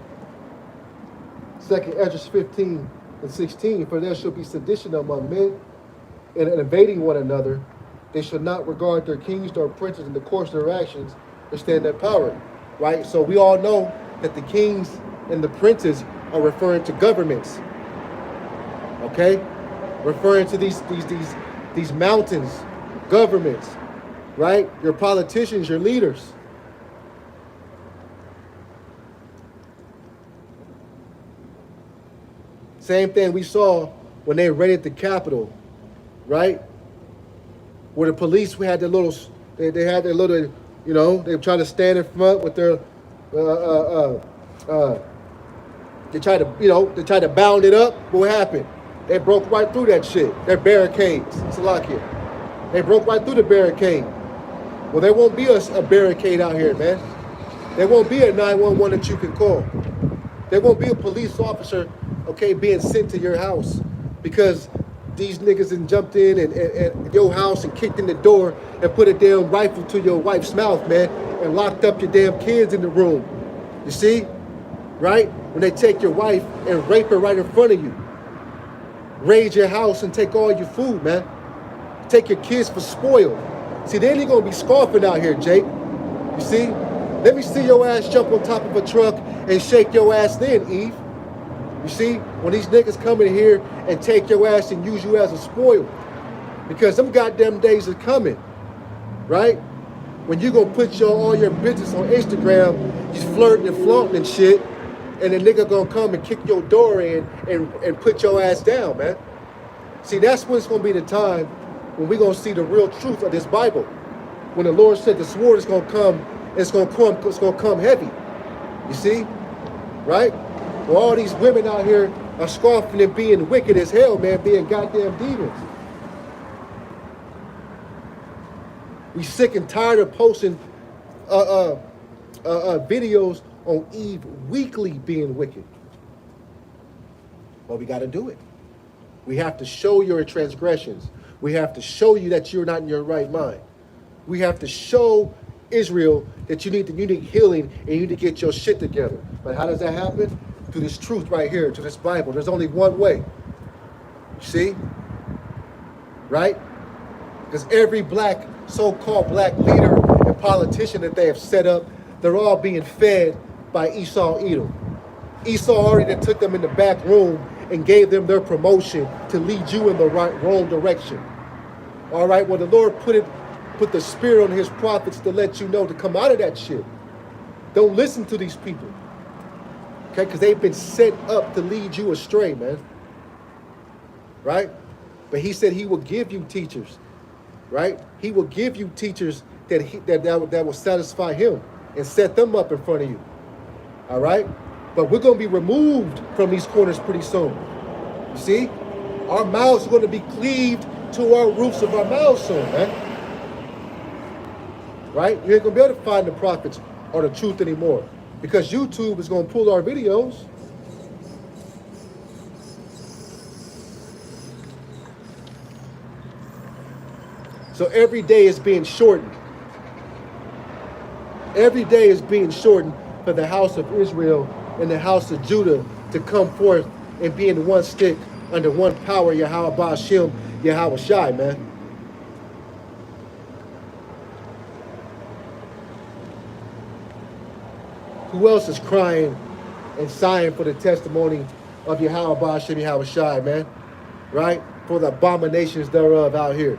2nd Ezra 15 and 16, for there shall be sedition among men, and invading one another. They shall not regard their kings nor princes in the course of their actions, or stand their power. Right? So we all know that the kings and the princes are referring to governments. Okay? Referring to these mountains, governments, right? Your politicians, your leaders. Same thing we saw when they raided the Capitol, right? Where the police had their little, they had their little, you know, they were trying to stand in front with their, they tried to bound it up. But what happened? They broke right through that shit. Their barricades. It's a lock here. They broke right through the barricade. Well, there won't be a barricade out here, man. There won't be a 911 that you can call. There won't be a police officer, okay, being sent to your house because these niggas done jumped in and your house and kicked in the door and put a damn rifle to your wife's mouth, man, and locked up your damn kids in the room. You see? Right? When they take your wife and rape her right in front of you. Raid your house and take all your food, man. Take your kids for spoiled. See, they ain't gonna be scoffing out here, Jake. You see? Let me see your ass jump on top of a truck and shake your ass then, Eve. You see? When these niggas come in here and take your ass and use you as a spoil. Because them goddamn days are coming. Right? When you gonna put all your business on Instagram, you flirting and flaunting and shit, and the nigga gonna come and kick your door in and put your ass down, man. See, that's when it's gonna be the time when we're gonna see the real truth of this Bible. When the Lord said the sword is gonna come, it's gonna come heavy. You see? Right? Well, all these women out here are scoffing and being wicked as hell, man, being goddamn demons. We sick and tired of posting videos on Eve weekly being wicked. But we got to do it. We have to show your transgressions. We have to show you that you're not in your right mind. We have to show Israel that you need healing and you need to get your shit together. But how does that happen? Through this truth right here, to this Bible. There's only one way. You see? Right? Because every black, so-called black leader and politician that they have set up, they're all being fed by Esau Edom. Esau already took them in the back room and gave them their promotion to lead you in the wrong direction. All right, well, the Lord put the spirit on his prophets to let you know to come out of that shit. Don't listen to these people. Okay, because they've been set up to lead you astray, man. Right? But he said he will give you teachers. Right? He will give you teachers that will satisfy him and set them up in front of you. All right? But we're going to be removed from these corners pretty soon. You see? Our mouths are going to be cleaved to our roofs of our mouths soon, man. Right? You ain't going to be able to find the prophets or the truth anymore. Because YouTube is going to pull our videos. So every day is being shortened. Every day is being shortened for the house of Israel and the house of Judah to come forth and being one stick under one power, Yahweh Ba'ashem, Yahweh Shai, man. Who else is crying and sighing for the testimony of Yahweh Ba'ashem, Yahweh Shai, man? Right? For the abominations thereof out here.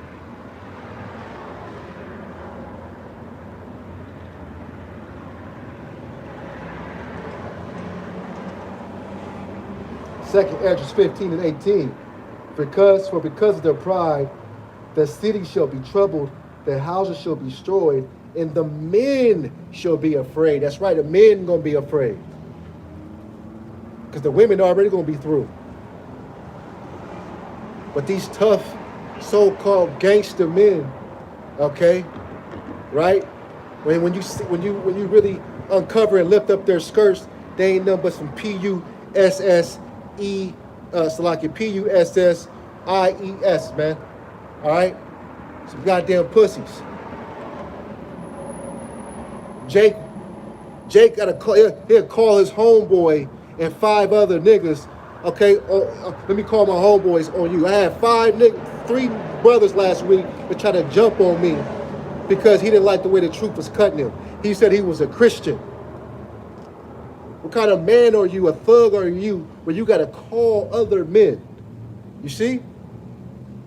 Second Ezra 15 and 18. Because of their pride, the city shall be troubled, the houses shall be destroyed, and the men shall be afraid. That's right, the men gonna be afraid. Because the women are already gonna be through. But these tough so-called gangster men, okay, right? When you really uncover and lift up their skirts, they ain't nothing but some P-U-S-S-I-E-S, man. All right? Some goddamn pussies. Jake got he'll call his homeboy and 5 other niggas. Okay, let me call my homeboys on you. I had 3 brothers last week that tried to jump on me because he didn't like the way the truth was cutting him. He said he was a Christian. What kind of man are you, a thug are you, where you got to call other men? You see?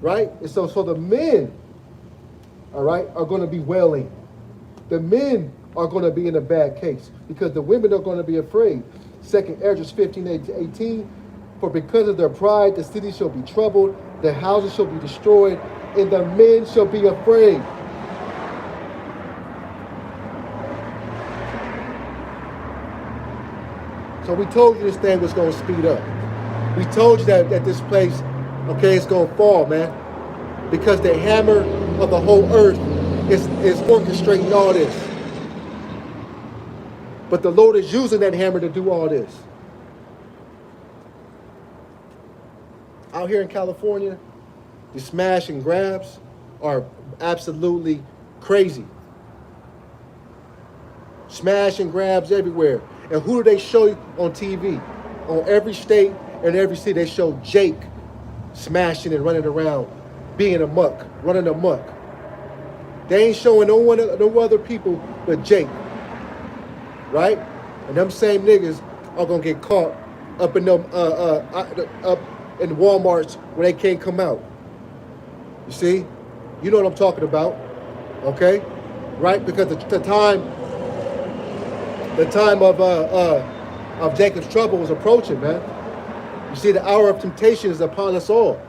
Right? And so the men, all right, are going to be wailing. The men are going to be in a bad case because the women are going to be afraid. Second Ezra 15 to 18, for because of their pride, the city shall be troubled, the houses shall be destroyed, and the men shall be afraid. So we told you this thing was going to speed up. We told you that this place, okay, it's going to fall, man. Because the hammer of the whole earth is orchestrating all this. But the Lord is using that hammer to do all this. Out here in California, the smash and grabs are absolutely crazy. Smash and grabs everywhere. And who do they show you on TV? On every state and every city, they show Jake smashing and running around, being running amok. They ain't showing no other people but Jake. Right? And them same niggas are gonna get caught up in them up in Walmarts where they can't come out. You see? You know what I'm talking about. Okay? Right? Because the time of Jacob's trouble was approaching, man. You see, the hour of temptation is upon us all.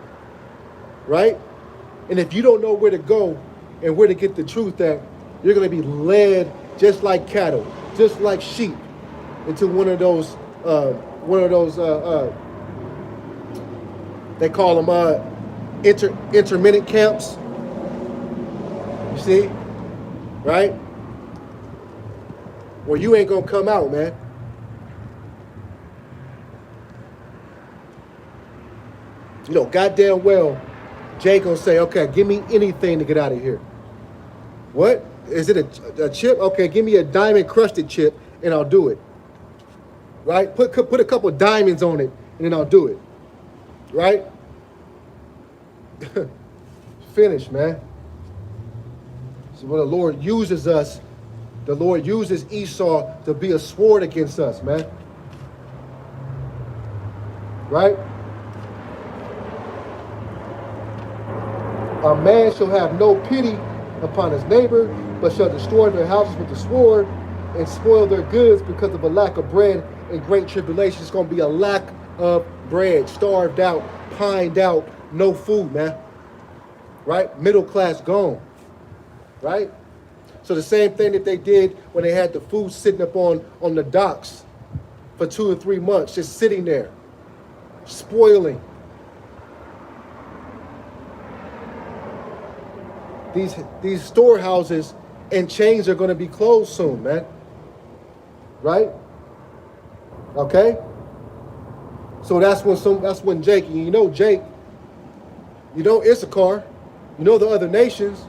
Right? And if you don't know where to go and where to get the truth at, you're going to be led just like cattle, just like sheep, into one of those they call them intermittent camps. You see? Right? Well, you ain't gonna come out, man. You know, goddamn well, Jay gonna say, okay, give me anything to get out of here. What? Is it a chip? Okay, give me a diamond crusted chip and I'll do it. Right? Put a couple of diamonds on it and then I'll do it. Right? Finish, man. So when the Lord uses us, the Lord uses Esau to be a sword against us, man. Right? A man shall have no pity upon his neighbor, but shall destroy their houses with the sword and spoil their goods because of a lack of bread and great tribulation. It's going to be a lack of bread, starved out, pined out, no food, man. Right? Middle class gone. Right? So the same thing that they did when they had the food sitting up on the docks for 2 or 3 months, just sitting there, spoiling. These storehouses and chains are going to be closed soon, man. Right? Okay? So that's when Jake, you know Jake, you know Issachar, you know the other nations,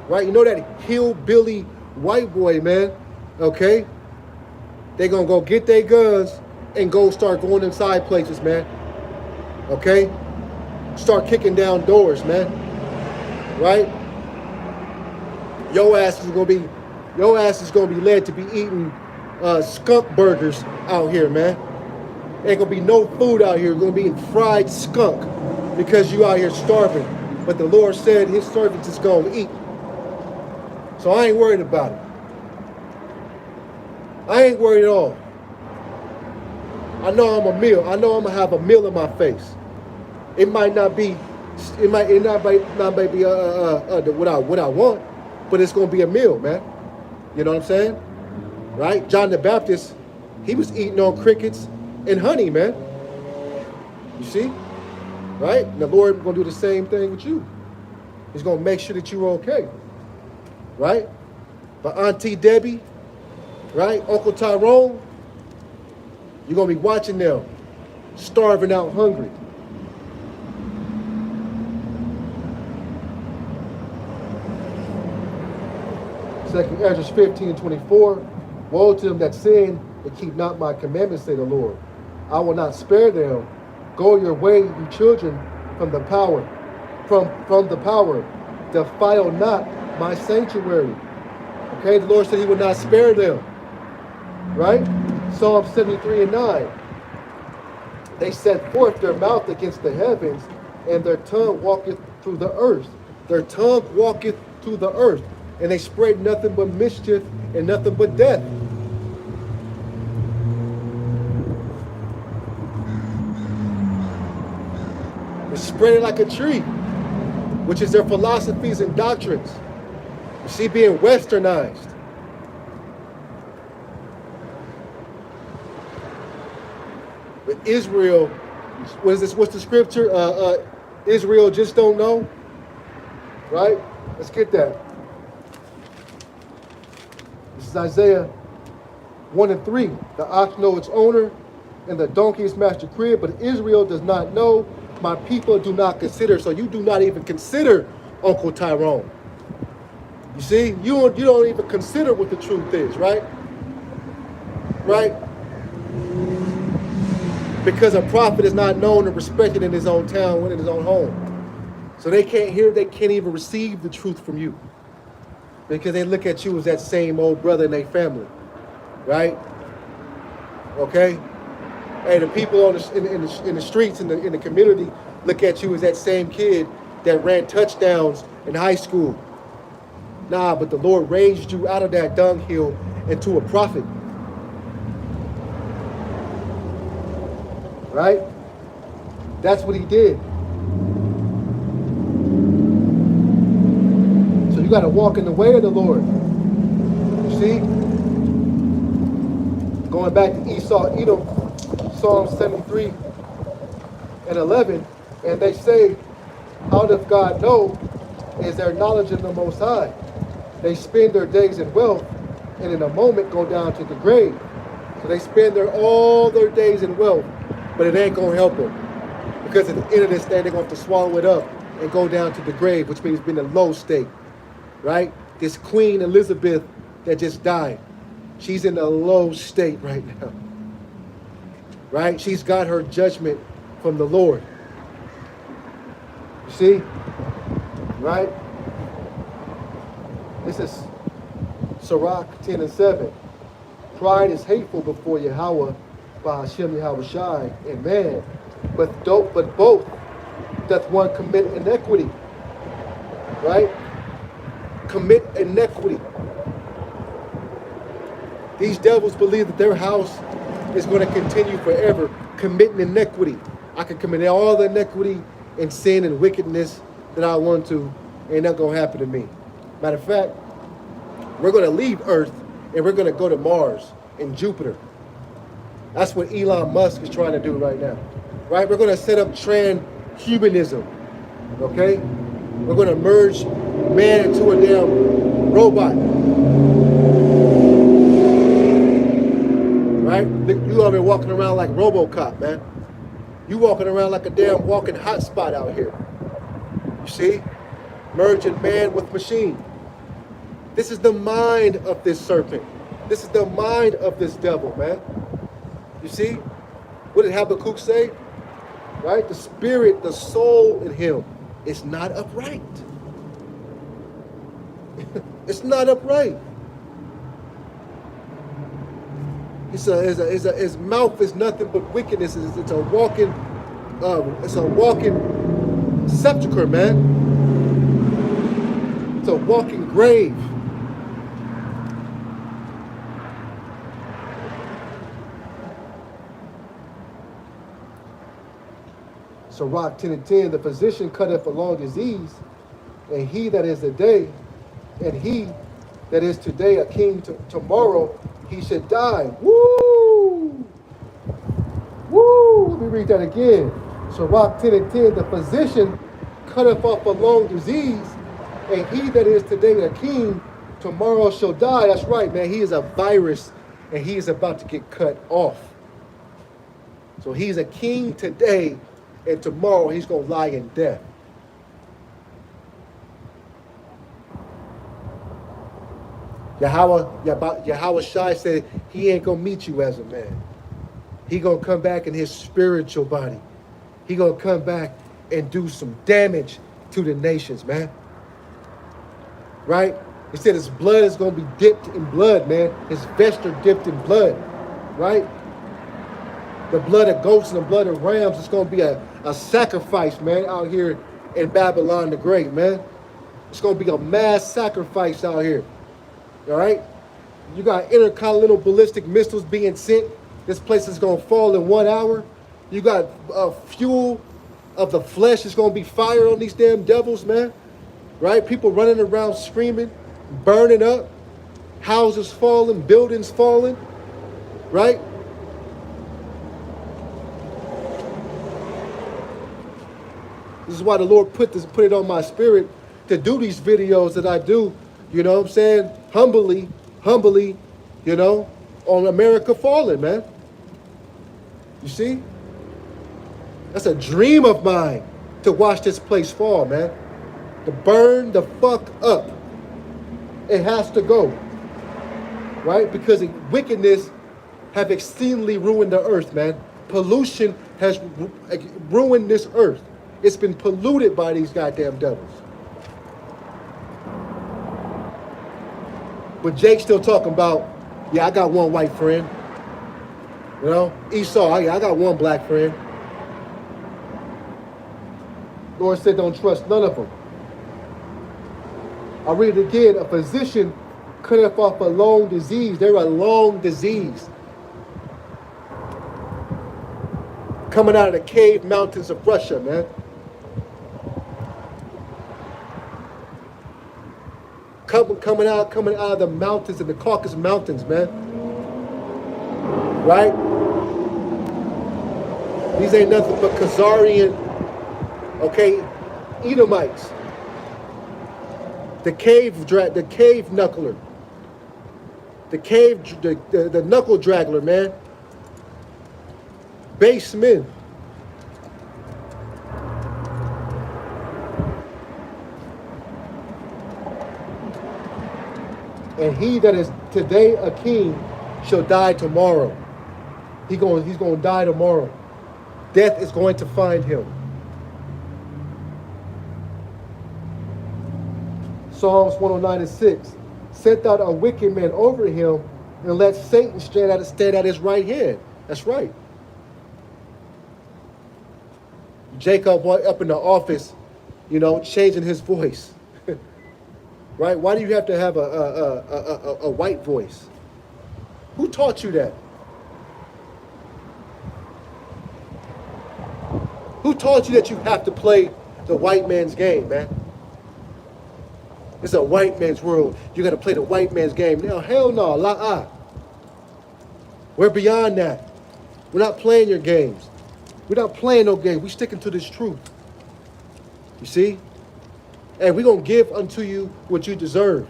right? You know that hillbilly white boy, man, okay? They gonna go get their guns and go start going inside places, man. Okay? Start kicking down doors, man. Right? Your ass is gonna be led to be eating skunk burgers out here, man. Ain't gonna be no food out here. You're gonna be eating fried skunk because you out here starving. But the Lord said his servants is gonna eat. So I ain't worried about it. I ain't worried at all. I know I'm a meal. I know I'm gonna have a meal in my face. It might not be what I want, but it's gonna be a meal, man. You know what I'm saying? Right? John the Baptist, he was eating on crickets and honey, man. You see? Right? And the Lord is gonna do the same thing with you. He's gonna make sure that you're okay. Right? But Auntie Debbie, right? Uncle Tyrone, you're gonna be watching them starving out hungry. Second Ezra 15:24. Woe to them that sin and keep not my commandments, say the Lord. I will not spare them. Go your way, you children, from the power. From the power. Defile not my sanctuary. Okay, the Lord said he would not spare them. Right? Psalm 73:9. They set forth their mouth against the heavens, and their tongue walketh through the earth. Their tongue walketh through the earth, and they spread nothing but mischief and nothing but death. They spread it like a tree, which is their philosophies and doctrines. You see, being westernized. But Israel, what is this? What's the scripture? Israel just don't know. Right? Let's get that. This is Isaiah 1:3. The ox knows its owner, and the donkey is master crib, but Israel does not know. My people do not consider. So you do not even consider Uncle Tyrone. You see, you don't even consider what the truth is, right? Right? Because a prophet is not known and respected in his own town, in his own home. So they can't even receive the truth from you. Because they look at you as that same old brother in their family. Right? Okay? Hey, the people in the streets, in the community, look at you as that same kid that ran touchdowns in high school. Nah, but the Lord raised you out of that dunghill into a prophet. Right? That's what he did. So you got to walk in the way of the Lord. You see? Going back to Esau, Edom, Psalm 73:11, and they say, how doth God know? Is their knowledge in the Most High. They spend their days in wealth, and in a moment go down to the grave. So they spend all their days in wealth, but it ain't going to help them. Because at the end of this day, they're going to have to swallow it up and go down to the grave, which means being in a low state. Right? This Queen Elizabeth that just died, she's in a low state right now. Right? She's got her judgment from the Lord. You see? Right? This is Sirach 10:7. Pride is hateful before Yahweh, by Hashem Yahweh Shai, and man. But both doth one commit iniquity. Right? Commit iniquity. These devils believe that their house is going to continue forever, committing iniquity. I can commit all the iniquity and sin and wickedness that I want to, ain't not going to happen to me. Matter of fact, we're going to leave Earth and we're going to go to Mars and Jupiter. That's what Elon Musk is trying to do right now. Right? We're going to set up transhumanism. Okay? We're going to merge man into a damn robot. Right? You all been walking around like RoboCop, man. You walking around like a damn walking hotspot out here. You see? Merging man with machine. This is the mind of this serpent. This is the mind of this devil, man. You see? What did Habakkuk say? right? The spirit, the soul in him is not upright. It's not upright. His mouth is nothing but wickedness. It's a walking sepulcher, man. It's a walking grave. Sirach 10:10, the physician cutteth a long disease, and he that is today a king tomorrow, he should die. Woo! Woo! Let me read that again. Sirach 10:10, the physician cutteth off a long disease, and he that is today a king, tomorrow shall die. That's right, man. He is a virus, and he is about to get cut off. So he's a king today, and tomorrow he's going to lie in death. Yahweh Shai said he ain't going to meet you as a man. He going to come back in his spiritual body. He going to come back and do some damage to the nations, man. Right? He said his blood is going to be dipped in blood, man. His vesture dipped in blood. Right? The blood of goats and the blood of rams is going to be a sacrifice, man, out here in Babylon the Great, man. It's going to be a mass sacrifice out here. All right? You got intercontinental ballistic missiles being sent. This place is going to fall in 1 hour. You got fuel of the flesh is going to be fired on these damn devils, man. Right? People running around screaming, burning up, houses falling, buildings falling. Right? This is why the Lord put it on my spirit to do these videos that I do, you know what I'm saying? Humbly, you know, on America falling, man. You see? That's a dream of mine to watch this place fall, man. To burn the fuck up. It has to go. Right? Because wickedness have exceedingly ruined the earth, man. Pollution has ruined this earth. It's been polluted by these goddamn devils. But Jake's still talking about, yeah, I got one white friend. You know, Esau, I got one black friend. Lord said don't trust none of them. I'll read it again. A physician cutteth off a long disease. They're a long disease. Coming out of the cave mountains of Russia, man. Coming out of the mountains and the Caucasus Mountains, man. Right? These ain't nothing but Khazarian, okay, Edomites. The cave knuckler. The knuckle draggler, man. Base men. And he that is today a king shall die tomorrow. He's going to die tomorrow. Death is going to find him. Psalms 109:6. Set out a wicked man over him, and let Satan stand at his right hand. That's right. Jacob up in the office, you know, changing his voice. Right? Why do you have to have a white voice? Who taught you that? Who taught you that you have to play the white man's game, man? It's a white man's world. You got to play the white man's game. No, hell no, la-ah. We're beyond that. We're not playing your games. We're not playing no games. We're sticking to this truth. You see? And we're going to give unto you what you deserve.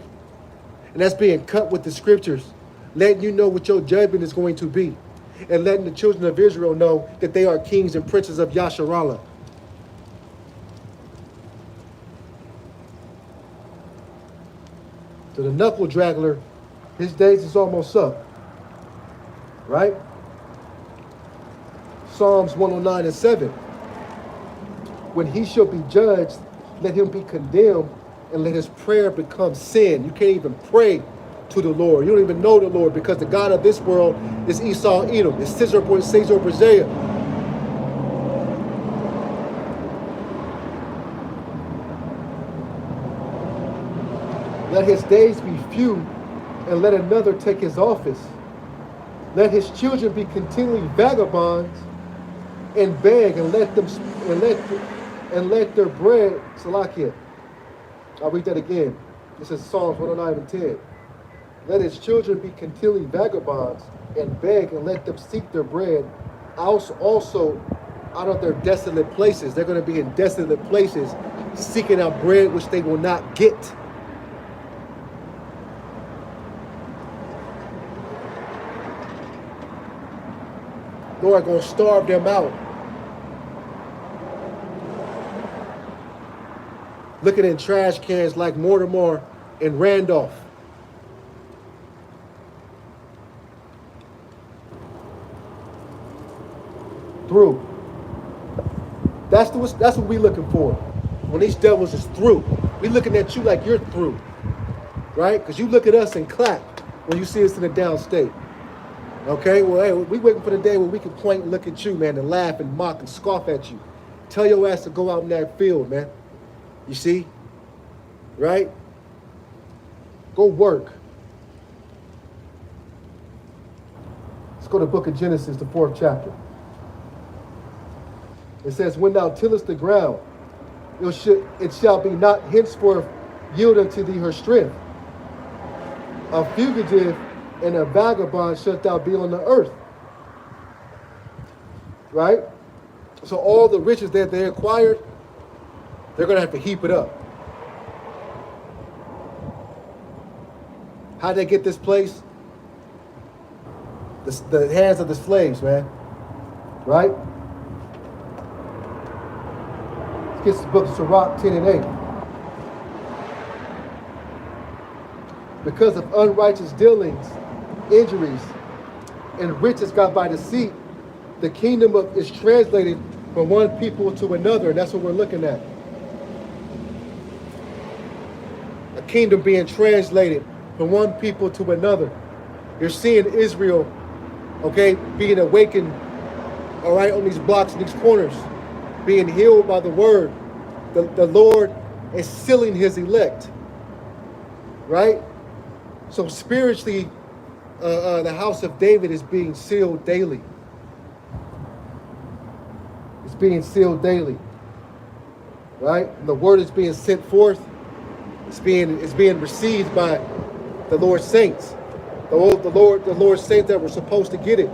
And that's being cut with the scriptures, letting you know what your judgment is going to be, and letting the children of Israel know that they are kings and princes of Yasharallah. To the knuckle draggler, his days is almost up. Right? Psalms 109:7. When he shall be judged, let him be condemned, and let his prayer become sin. You can't even pray to the Lord. You don't even know the Lord, because the God of this world is Esau Edom. It's Caesar Brazil. Let his days be few, and let another take his office. Let his children be continually vagabonds and beg, and let their bread. Salakia. I'll read that again. This is Psalms 109 and 10. Let his children be continually vagabonds and beg, and let them seek their bread also out of their desolate places. They're going to be in desolate places seeking out bread which they will not get. Lord going to starve them out. Looking in trash cans like Mortimer and Randolph. Through. That's what we looking for. When these devils is through. We looking at you like you're through. Right? Because you look at us and clap when you see us in the downstate. Okay? Well, hey, we waiting for the day where we can point and look at you, man, and laugh and mock and scoff at you. Tell your ass to go out in that field, man. You see? Right? Go work. Let's go to the book of Genesis, the 4th chapter. It says, when thou tillest the ground, it shall be not henceforth yield unto thee her strength. A fugitive and a vagabond shalt thou be on the earth. Right? So all the riches that they acquired, they're going to have to heap it up. How'd they get this place? The hands of the slaves, man. Right? Let's get this book of Sirach 10 and 8. Because of unrighteous dealings, injuries, and riches got by deceit, the kingdom is translated from one people to another, and that's what we're looking at. A kingdom being translated from one people to another. You're seeing Israel, okay, being awakened, all right, on these blocks and these corners, being healed by the word. The Lord is sealing his elect, right? So spiritually, the house of David is being sealed daily. It's being sealed daily, right? And the word is being sent forth. It's being received by the Lord's saints. The Lord's saints that were supposed to get it,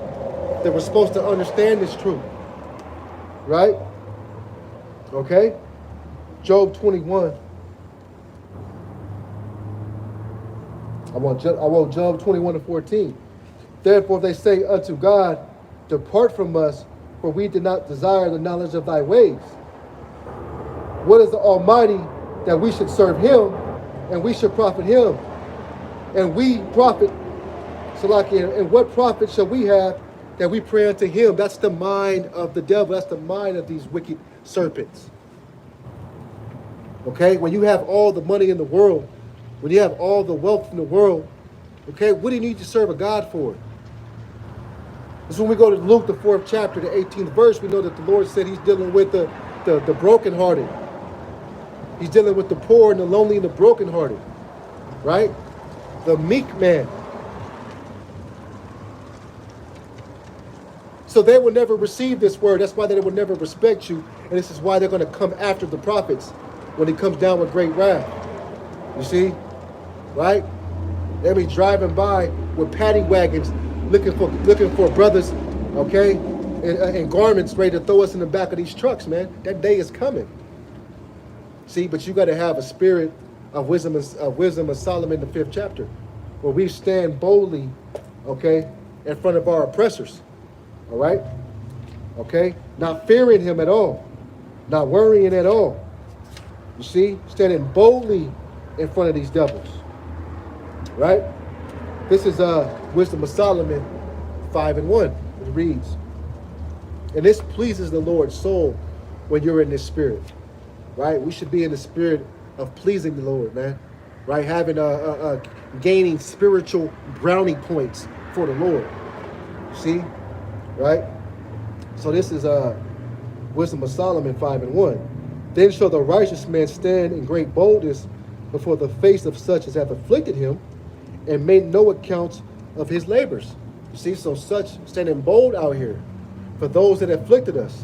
that were supposed to understand this truth, right? Okay. Job 21. I want Job 21 and 14. Therefore they say unto God, depart from us, for we did not desire the knowledge of thy ways. What is the Almighty that we should serve him, and we should profit him? And we profit, Salakia, and what profit shall we have that we pray unto him? That's the mind of the devil. That's the mind of these wicked serpents. Okay? When you have all the money in the world, when you have all the wealth in the world, okay, what do you need to serve a God for? This is when we go to Luke, the 4th chapter, the 18th verse, we know that the Lord said he's dealing with the brokenhearted. He's dealing with the poor and the lonely and the brokenhearted, right? The meek man. So they will never receive this word. That's why they will never respect you. And this is why they're going to come after the prophets when he comes down with great wrath. You see? Right? They'll be driving by with paddy wagons looking for brothers, okay, in garments ready to throw us in the back of these trucks, man. That day is coming. See, but you got to have a spirit of wisdom of Solomon, the 5th chapter, where we stand boldly, okay, in front of our oppressors. All right? Okay? Not fearing him at all. Not worrying at all. You see? Standing boldly in front of these devils. Right? This is Wisdom of Solomon 5 and 1. It reads, and this pleases the Lord's soul when you're in this spirit. right? We should be in the spirit of pleasing the Lord, man, right? Having gaining spiritual brownie points for the Lord. See, right? So this is Wisdom of Solomon 5:1. Then shall the righteous man stand in great boldness before the face of such as have afflicted him, and make no account of his labors. You see, so such standing bold out here for those that afflicted us.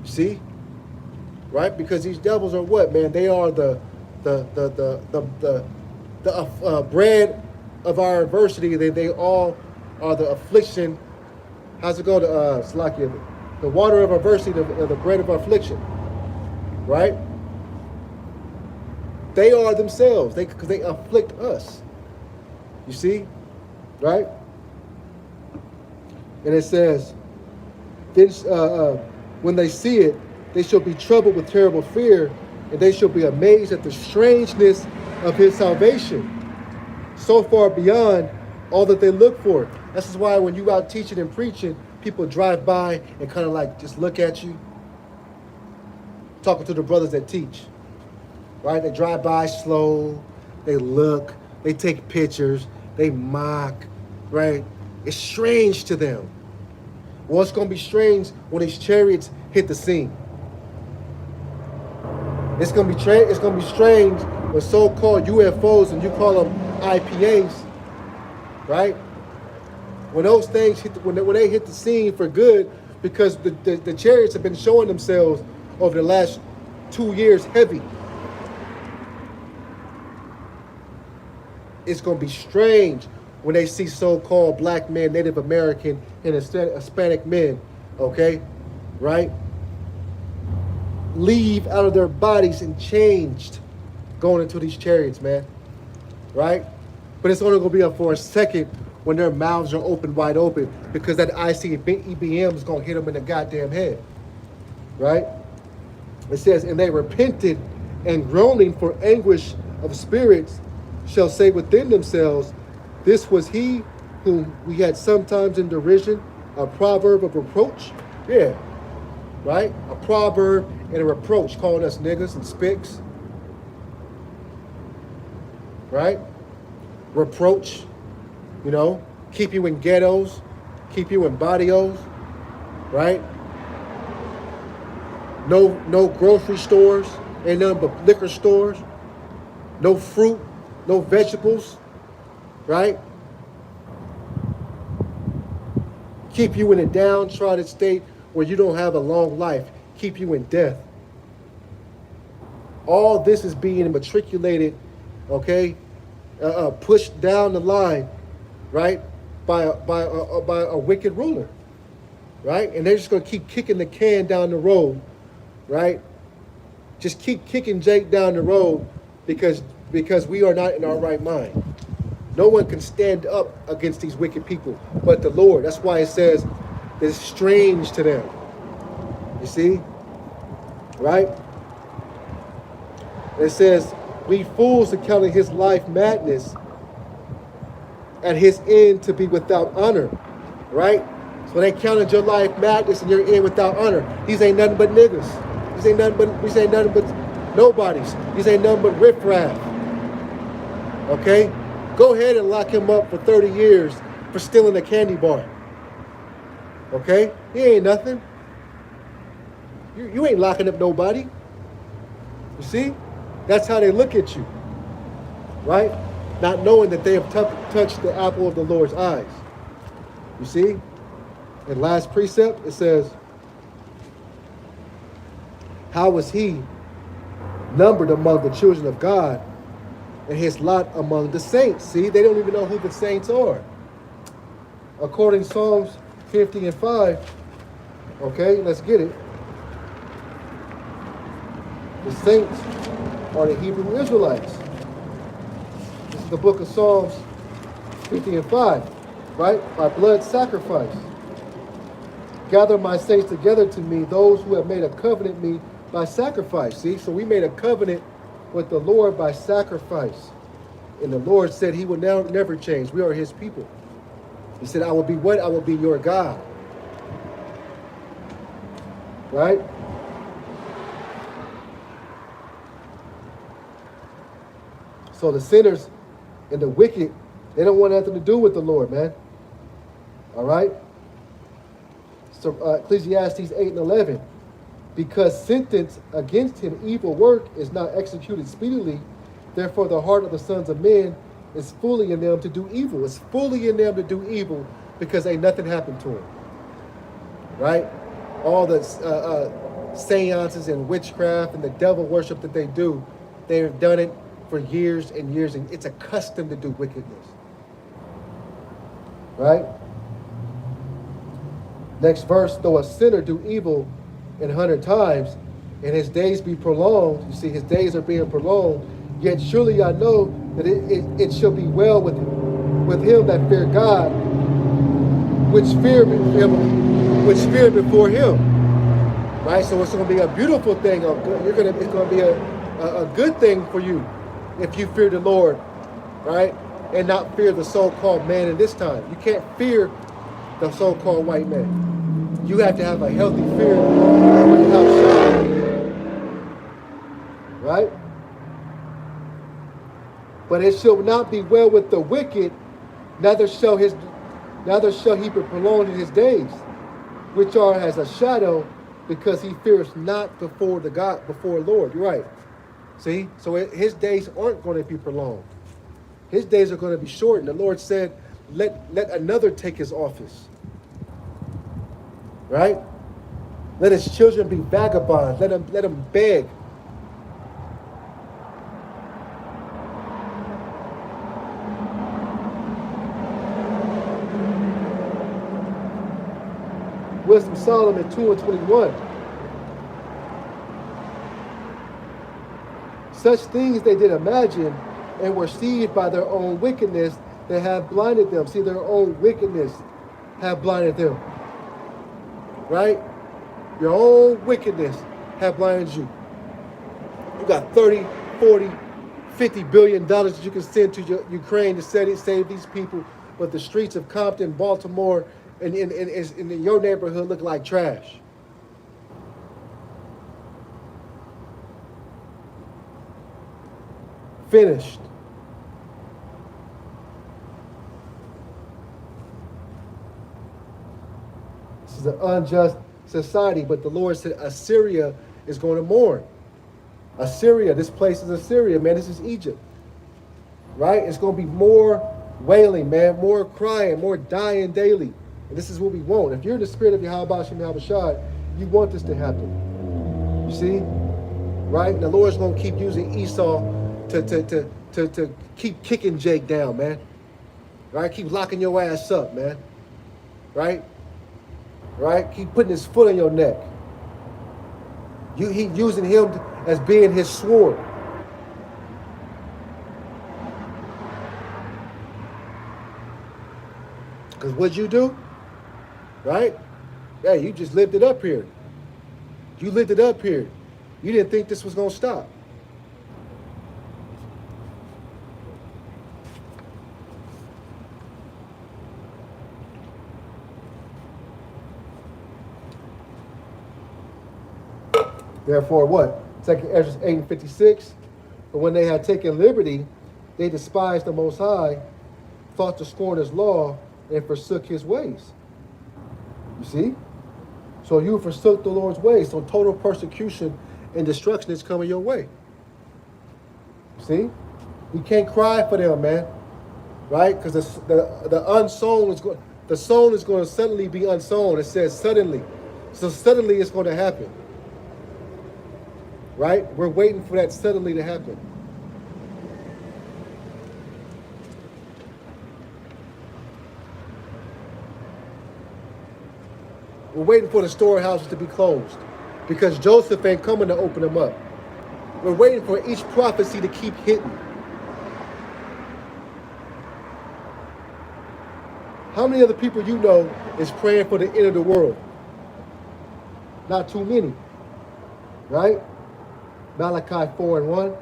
You see, right? Because these devils are what, man? They are the bread of our adversity. They all are the affliction. How's it go to Slakia? The water of adversity, the bread of affliction. Right? They are themselves. Because they afflict us. You see? Right? And it says, then when they see it, they shall be troubled with terrible fear, and they shall be amazed at the strangeness of his salvation, so far beyond all that they look for. This is why when you out teaching and preaching, people drive by and kind of like just look at you. Talking to the brothers that teach, right? They drive by slow, they look, they take pictures, they mock, right? It's strange to them. Well, it's going to be strange when these chariots hit the scene. It's going to be strange when so-called UFOs, and you call them IPAs, right? When those things hit, when they hit the scene for good, because the chariots have been showing themselves over the last 2 years heavy. It's going to be strange when they see so-called black men, Native American, and Hispanic men, okay, right, leave out of their bodies and changed going into these chariots, man, right? But it's only going to be up for a second when their mouths are open, wide open, because that ICBM is going to hit them in the goddamn head, right? It says, and they repented, and groaning for anguish of spirits shall say within themselves, this was he whom we had sometimes in derision, a proverb of reproach. Yeah, right? A proverb and a reproach, calling us niggas and spicks. Right? Reproach, you know, keep you in ghettos, keep you in barrios, right? No grocery stores, ain't nothing but liquor stores, no fruit, no vegetables, right? Keep you in a downtrodden state where you don't have a long life, keep you in death. All this is being matriculated, okay, pushed down the line, right, by a wicked ruler, right? And they're just going to keep kicking the can down the road, right? Just keep kicking Jake down the road because we are not in our right mind. No one can stand up against these wicked people but the Lord. That's why it says it's strange to them. You see? Right? It says, we fools accounting his life madness, and his end to be without honor. Right? So they counted your life madness and your end without honor. These ain't nothing but niggas. These ain't nothing but nobodies. These ain't nothing but riffraff. Okay? Go ahead and lock him up for 30 years for stealing a candy bar. Okay? He ain't nothing. You ain't locking up nobody. You see? That's how they look at you. Right? Not knowing that they have touched the apple of the Lord's eyes. You see? And last precept, it says, how was he numbered among the children of God, and his lot among the saints? See, they don't even know who the saints are. According to Psalms 50 and 5, okay, let's get it. The saints are the Hebrew Israelites. This is the book of Psalms 50 and 5, right? By blood sacrifice. Gather my saints together to me, those who have made a covenant with me by sacrifice. See, so we made a covenant with the Lord by sacrifice. And the Lord said he will now never change. We are his people. He said, I will be what? I will be your God. Right? So the sinners and the wicked, they don't want nothing to do with the Lord, man. All right? So Ecclesiastes 8 and 11. Because sentence against him evil work is not executed speedily, therefore the heart of the sons of men is fully in them to do evil. It's fully in them to do evil because ain't nothing happened to him. Right? All the seances and witchcraft and the devil worship that they do, they've done it for years and years, and it's a custom to do wickedness. Right? Next verse, though a sinner do evil 100 times, and his days be prolonged, you see, his days are being prolonged, yet surely I know that it shall be well with him that fear God, which fear before him. Right? So it's going to be a beautiful thing. It's going to be a good thing for you if you fear the Lord, right? And not fear the so-called man in this time. You can't fear the so-called white man. You have to have a healthy fear right? But it shall not be well with the wicked, neither shall he be prolonged in his days, which are as a shadow, because he fears not before Lord. You're right. See? So his days aren't going to be prolonged. His days are going to be shortened. The Lord said, let another take his office. Right? Let his children be vagabonds. Let them beg. Wisdom Solomon 2 and 21. Such things they did imagine and were deceived by their own wickedness that have blinded them. See, their own wickedness have blinded them. Right? Your own wickedness have blinded you. You got 30, 40, $50 billion that you can send to Ukraine to save these people, but the streets of Compton, Baltimore, and in your neighborhood look like trash. Finished. This is an unjust society, but the Lord said Assyria is going to mourn. Assyria, this place is Assyria, man. This is Egypt. Right? It's going to be more wailing, man, more crying, more dying daily. And this is what we want. If you're in the spirit of Yahweh Shem Yahushai, you want this to happen. You see? Right? And the Lord's going to keep using Esau to keep kicking Jake down, man. Right? Keep locking your ass up, man. Right? Right? Keep putting his foot on your neck. He using him as being his sword. Because what'd you do? Right? Hey, you just lived it up here. You lived it up here. You didn't think this was going to stop. Therefore, what? 2 Ezra 8 and 56. But when they had taken liberty, they despised the Most High, thought to scorn his law, and forsook his ways. You see? So you forsook the Lord's ways. So total persecution and destruction is coming your way. See? You can't cry for them, man. Right? Because the unsown is going, the sown is going to suddenly be unsown. It says suddenly. So suddenly it's going to happen. Right? We're waiting for that suddenly to happen. We're waiting for the storehouses to be closed because Joseph ain't coming to open them up. We're waiting for each prophecy to keep hitting. How many other people you know is praying for the end of the world? Not too many. Right? Malachi 4 and 1.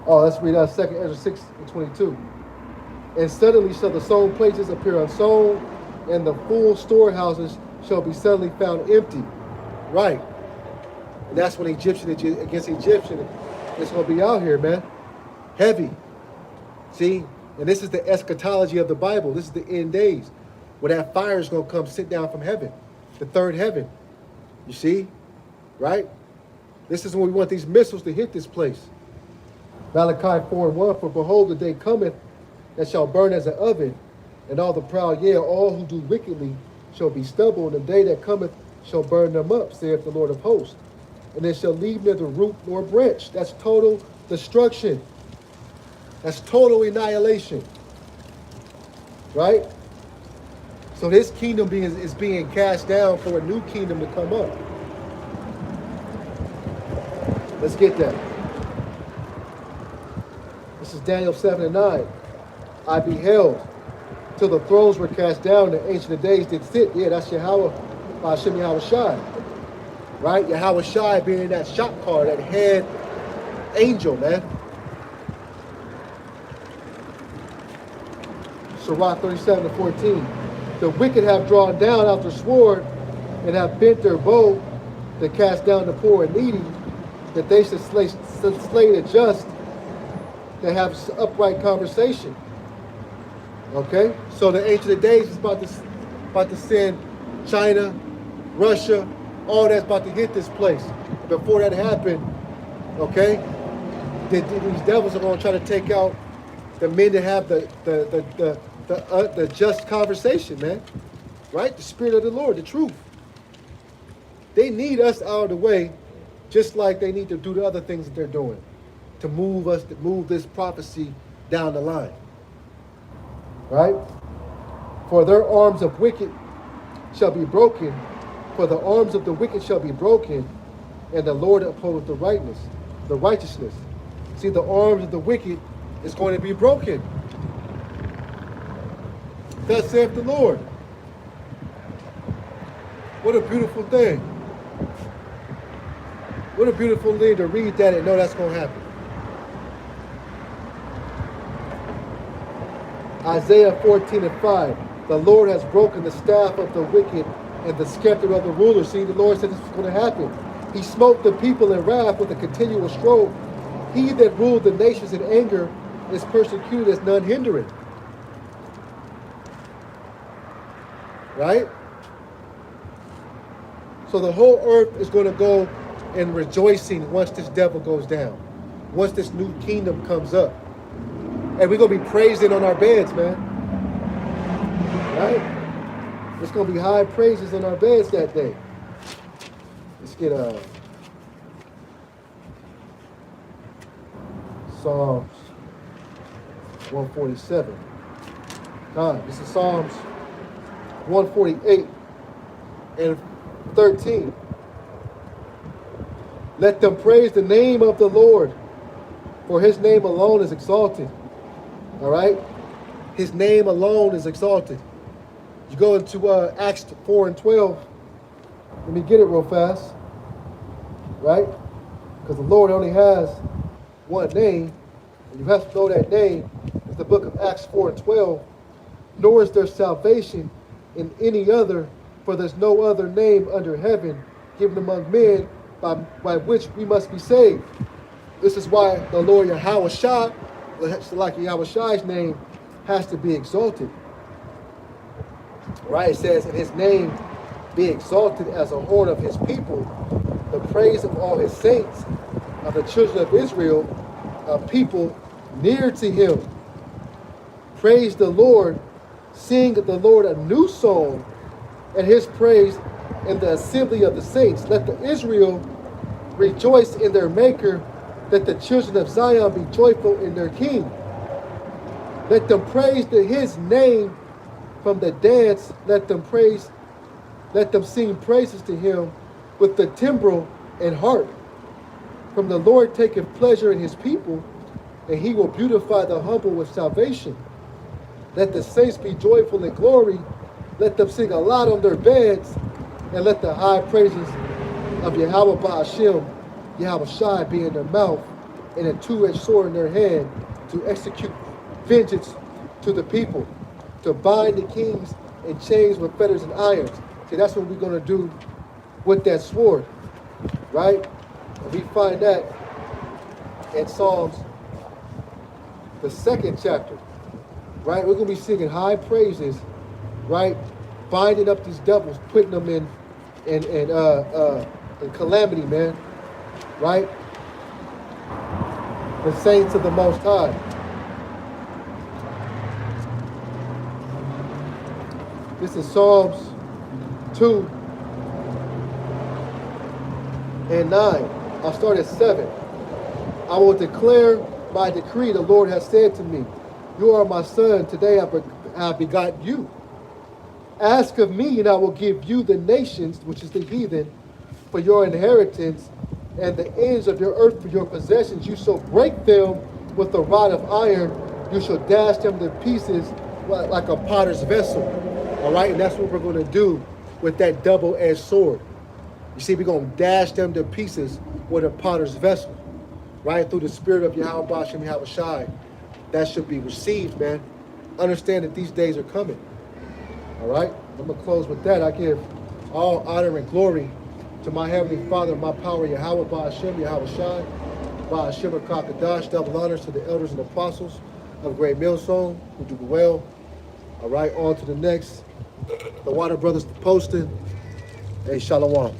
Oh, let's read 2 Ezra 6 and 22. And suddenly shall the sown places appear unsown, and the full storehouses shall be suddenly found empty. Right. And that's when Egyptian against Egyptian, It's going to be out here, man. Heavy. See? And this is the eschatology of the Bible. This is the end days. Where that fire is going to come sit down from heaven. The third heaven. You see? Right? This is when we want these missiles to hit this place. Malachi 4:1, for behold, the day cometh that shall burn as an oven, and all the proud, yea, all who do wickedly shall be stubble, and the day that cometh shall burn them up, saith the Lord of hosts. And they shall leave neither root nor branch. That's total destruction. That's total annihilation. Right? So this kingdom is being cast down for a new kingdom to come up. Let's get that. This is Daniel 7:9. I beheld till the thrones were cast down, the Ancient of Days did sit. Yeah, that's Yahweh, Hashem Yahweh Shai. Right? Yahweh Shai being that shop car, that head angel, man. Sirach 37:14. The wicked have drawn down out their sword and have bent their bow to cast down the poor and needy, that they should slay the just, to have upright conversation. Okay? So the Ancient of Days is about to send China, Russia, all that's about to hit this place. Before that happened, okay, these devils are going to try to take out the men that have the just conversation, man. Right? The Spirit of the Lord, the truth. They need us out of the way, just like they need to do the other things that they're doing to move this prophecy down the line. Right? For their arms of wicked shall be broken, for the arms of the wicked shall be broken, and the Lord upholdeth the righteousness. See, the arms of the wicked is going to be broken. Thus saith the Lord. What a beautiful thing. What a beautiful thing to read that and know that's going to happen. Isaiah 14:5. The Lord has broken the staff of the wicked and the scepter of the ruler. See, the Lord said this was going to happen. He smote the people in wrath with a continual stroke. He that ruled the nations in anger is persecuted as none hindering. Right? So the whole earth is going to go in rejoicing once this devil goes down. Once this new kingdom comes up. And we're going to be praising on our beds, man. Right? There's going to be high praises on our beds that day. Let's get Psalms 147. This is Psalms 148 and 13. Let them praise the name of the Lord, for his name alone is exalted. All right? His name alone is exalted. You go into Acts 4:12. Let me get it real fast. Right? Because the Lord only has one name, and you have to know that name. It's the book of Acts 4:12. Nor is there salvation in any other, for there's no other name under heaven given among men by which we must be saved. This is why the Lord Yahweh Shai, like Yahweh Shai's name, has to be exalted. Right? It says, and his name be exalted as a horn of his people, the praise of all his saints, of the children of Israel, a people near to him. Praise the Lord, sing the Lord a new song, and his praise in the assembly of the saints. Let the Israel rejoice in their maker. Let the children of Zion be joyful in their king. Let them praise his name from the dance. Let them sing praises to him with the timbrel and harp. From the Lord taketh pleasure in his people, and he will beautify the humble with salvation. Let the saints be joyful in glory. Let them sing aloud on their beds, and let the high praises of Yahweh Ba'ashem, Yahweh Shai, be in their mouth, and a two-edged sword in their hand, to execute vengeance to the people, to bind the kings in chains with fetters and irons. See, that's what we're going to do with that sword, right? And we find that in Psalms, the 2nd chapter, right? We're going to be singing high praises, right? Binding up these devils, putting them in calamity, man, right? The saints of the Most High. This is Psalms 2 and 9. I'll start at 7. I will declare my decree. The Lord has said to me, you are my son. Today I have begotten you. Ask of me, and I will give you the nations, which is the heathen, for your inheritance, and the ends of your earth for your possessions. You shall break them with a rod of iron. You shall dash them to pieces like a potter's vessel. All right, and that's what we're going to do with that double-edged sword. You see, we're going to dash them to pieces with a potter's vessel, right? Through the spirit of Yahweh Bashem Yahweh Shai. That should be received, man. Understand that these days are coming. All right? I'm going to close with that. I give all honor and glory to my Heavenly Father, my power, Yahweh Bashem Yahweh Shai, Bashem Kakadash. Double honors to the elders and apostles of Great Millstone who do well. All right, on to the next. The Water Brothers posting. Hey, Shalom.